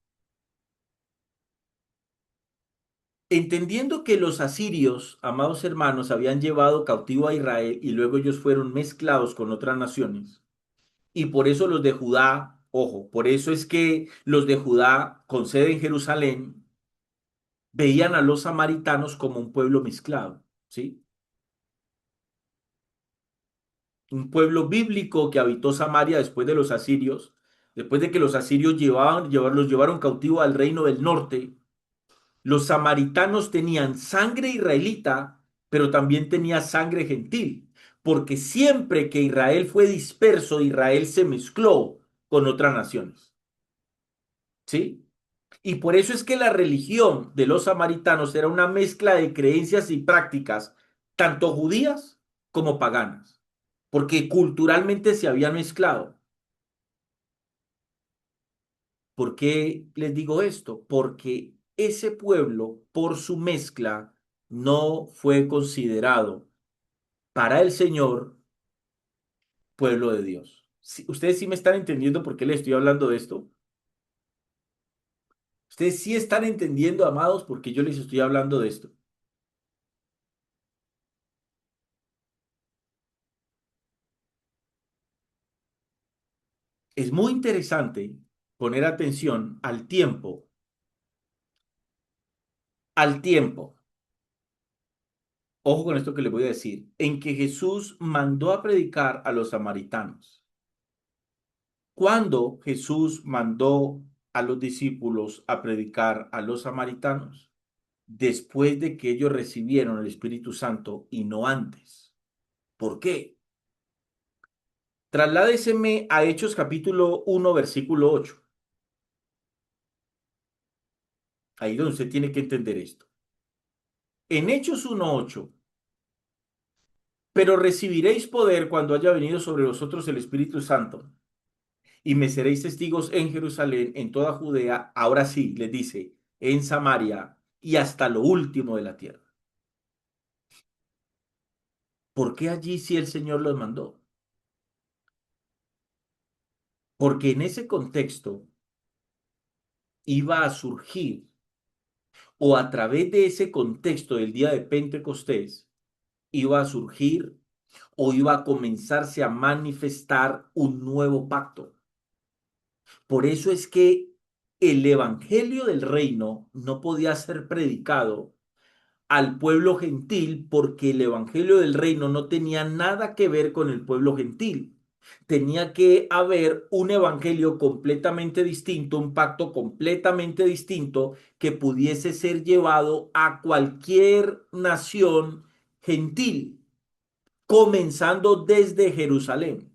Entendiendo que los asirios, amados hermanos, habían llevado cautivo a Israel y luego ellos fueron mezclados con otras naciones. Y por eso los de Judá, ojo, por eso es que los de Judá, con sede en Jerusalén, veían a los samaritanos como un pueblo mezclado, ¿sí? Un pueblo bíblico que habitó Samaria después de los asirios, después de que los asirios los llevaron cautivo al reino del norte. Los samaritanos tenían sangre israelita, pero también tenía sangre gentil, porque siempre que Israel fue disperso, Israel se mezcló con otras naciones, ¿sí? Y por eso es que la religión de los samaritanos era una mezcla de creencias y prácticas, tanto judías como paganas, porque culturalmente se habían mezclado. ¿Por qué les digo esto? Porque ese pueblo, por su mezcla, no fue considerado para el Señor pueblo de Dios. ¿Ustedes sí me están entendiendo por qué les estoy hablando de esto? Ustedes sí están entendiendo, amados, porque yo les estoy hablando de esto. Es muy interesante poner atención al tiempo. Ojo con esto que les voy a decir, en que Jesús mandó a predicar a los samaritanos. Cuando Jesús mandó a los discípulos a predicar a los samaritanos, después de que ellos recibieron el Espíritu Santo y no antes. ¿Por qué? Trasládeseme a Hechos capítulo 1, versículo 8. Ahí donde usted tiene que entender esto. En Hechos 1:8, pero recibiréis poder cuando haya venido sobre vosotros el Espíritu Santo, y me seréis testigos en Jerusalén, en toda Judea, ahora sí, les dice, en Samaria y hasta lo último de la tierra. ¿Por qué allí sí el Señor los mandó? Porque en ese contexto iba a surgir, o a través de ese contexto del día de Pentecostés, iba a surgir o iba a comenzarse a manifestar un nuevo pacto. Por eso es que el evangelio del reino no podía ser predicado al pueblo gentil porque el evangelio del reino no tenía nada que ver con el pueblo gentil. Tenía que haber un evangelio completamente distinto, un pacto completamente distinto que pudiese ser llevado a cualquier nación gentil, comenzando desde Jerusalén.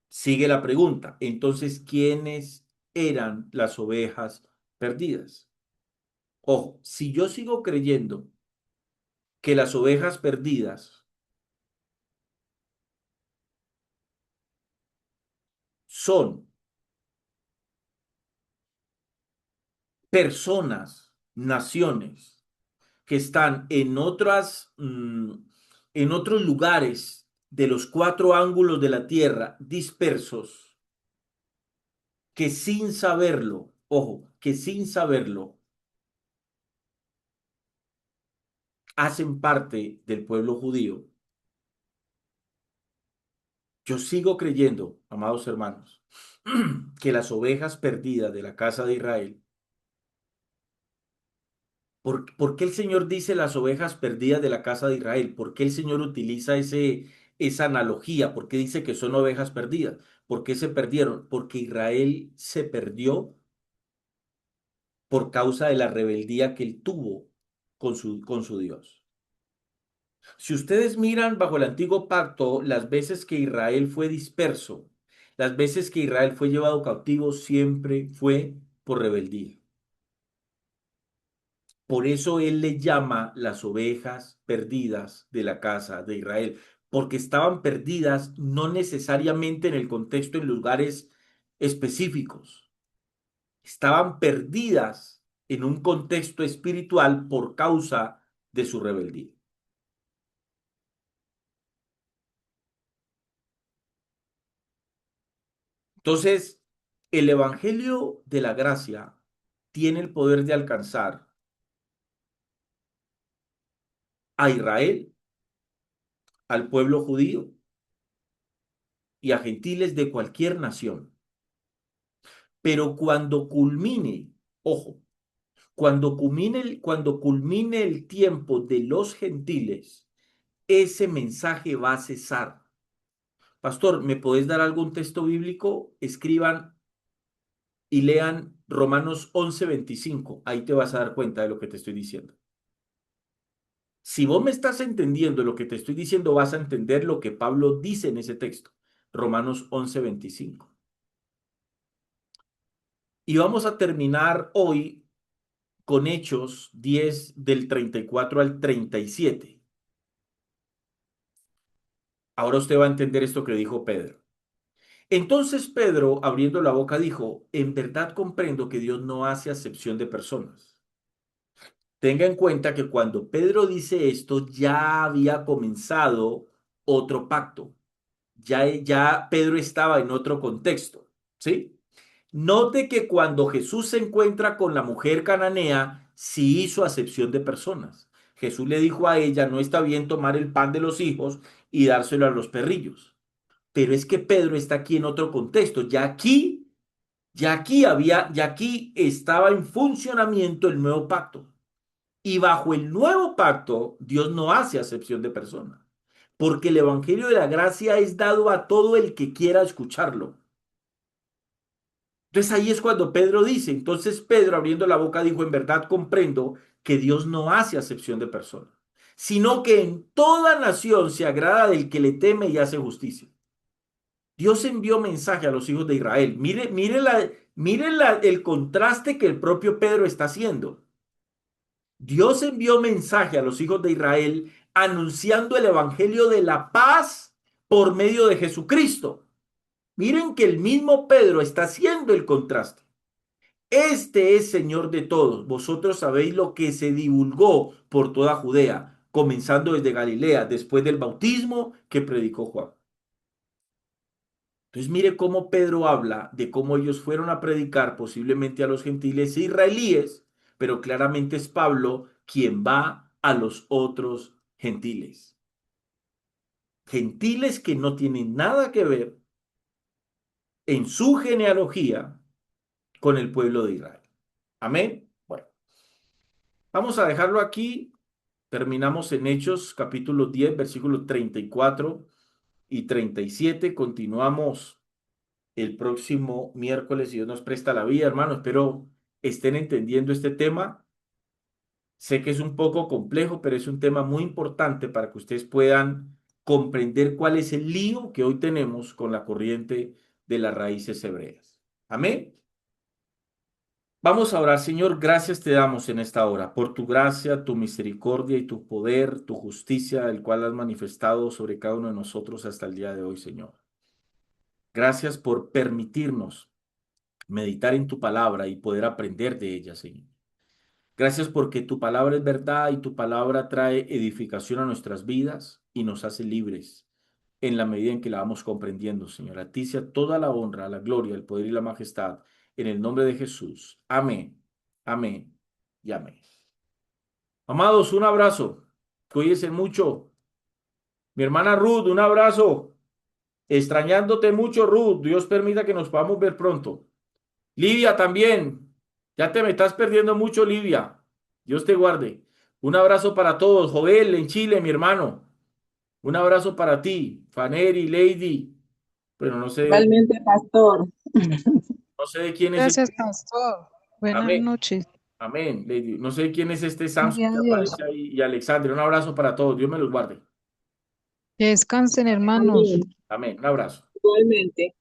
Sigue la pregunta. Entonces, ¿quiénes eran las ovejas perdidas? Ojo, si yo sigo creyendo que las ovejas perdidas son personas, naciones que están en otros lugares de los cuatro ángulos de la tierra dispersos, que sin saberlo, ojo, que sin saberlo, hacen parte del pueblo judío. Yo sigo creyendo, amados hermanos, que las ovejas perdidas de la casa de Israel. ¿Por qué el Señor dice las ovejas perdidas de la casa de Israel? ¿Por qué el Señor utiliza esa analogía? ¿Por qué dice que son ovejas perdidas? ¿Por qué se perdieron? Porque Israel se perdió por causa de la rebeldía que él tuvo con su Dios. Si ustedes miran bajo el antiguo pacto, las veces que Israel fue disperso, las veces que Israel fue llevado cautivo, siempre fue por rebeldía. Por eso él le llama las ovejas perdidas de la casa de Israel, porque estaban perdidas no necesariamente en el contexto en lugares específicos, estaban perdidas en un contexto espiritual por causa de su rebeldía. Entonces, el Evangelio de la Gracia tiene el poder de alcanzar a Israel, al pueblo judío y a gentiles de cualquier nación. Pero cuando culmine, ojo, cuando culmine el tiempo de los gentiles, ese mensaje va a cesar. Pastor, ¿me podés dar algún texto bíblico? Escriban y lean Romanos 11:25. Ahí te vas a dar cuenta de lo que te estoy diciendo. Si vos me estás entendiendo lo que te estoy diciendo, vas a entender lo que Pablo dice en ese texto. Romanos 11:25. Y vamos a terminar hoy con Hechos 10 del 34 al 37. Ahora usted va a entender esto que dijo Pedro. Entonces Pedro, abriendo la boca, dijo, en verdad comprendo que Dios no hace acepción de personas. Tenga en cuenta que cuando Pedro dice esto, ya había comenzado otro pacto. Ya Pedro estaba en otro contexto, ¿sí? Note que cuando Jesús se encuentra con la mujer cananea, sí hizo acepción de personas. Jesús le dijo a ella, no está bien tomar el pan de los hijos y dárselo a los perrillos. Pero es que Pedro está aquí en otro contexto. Ya aquí estaba en funcionamiento el nuevo pacto. Y bajo el nuevo pacto, Dios no hace acepción de personas, porque el Evangelio de la gracia es dado a todo el que quiera escucharlo. Entonces ahí es cuando Pedro dice, entonces Pedro abriendo la boca dijo, en verdad comprendo que Dios no hace acepción de personas, sino que en toda nación se agrada del que le teme y hace justicia. Dios envió mensaje a los hijos de Israel. Mire el contraste que el propio Pedro está haciendo. Dios envió mensaje a los hijos de Israel anunciando el evangelio de la paz por medio de Jesucristo. Miren que el mismo Pedro está haciendo el contraste. Este es Señor de todos. Vosotros sabéis lo que se divulgó por toda Judea, comenzando desde Galilea, después del bautismo que predicó Juan. Entonces mire cómo Pedro habla de cómo ellos fueron a predicar posiblemente a los gentiles e israelíes, pero claramente es Pablo quien va a los otros gentiles. Gentiles que no tienen nada que ver en su genealogía con el pueblo de Israel. Amén. Bueno, vamos a dejarlo aquí. Terminamos en Hechos capítulo 10, versículos 34 y 37. Continuamos el próximo miércoles, si Dios nos presta la vida, hermano. Espero estén entendiendo este tema. Sé que es un poco complejo, pero es un tema muy importante para que ustedes puedan comprender cuál es el lío que hoy tenemos con la corriente de las raíces hebreas. Amén. Vamos a orar, Señor, gracias te damos en esta hora por tu gracia, tu misericordia y tu poder, tu justicia, el cual has manifestado sobre cada uno de nosotros hasta el día de hoy, Señor. Gracias por permitirnos meditar en tu palabra y poder aprender de ella, Señor. Gracias porque tu palabra es verdad y tu palabra trae edificación a nuestras vidas y nos hace libres en la medida en que la vamos comprendiendo, Señor. A ti sea toda la honra, la gloria, el poder y la majestad en el nombre de Jesús. Amén, amén y amén. Amados, un abrazo. Cuídense mucho. Mi hermana Ruth, un abrazo. Extrañándote mucho, Ruth. Dios permita que nos podamos ver pronto. Livia también. Ya te me estás perdiendo mucho, Livia. Dios te guarde. Un abrazo para todos. Joel en Chile, mi hermano. Un abrazo para ti. Faneri, Lady. Bueno, Igualmente, pastor. no sé de quién es Gracias, pastor. Buenas Amén. noches. Amén, Lady. No sé quién es este Samson Gloria a que Dios. aparece ahí. Y Alexander. Un abrazo para todos. Dios me los guarde. Que descansen, hermanos. Amén. Amén. Un abrazo. Igualmente.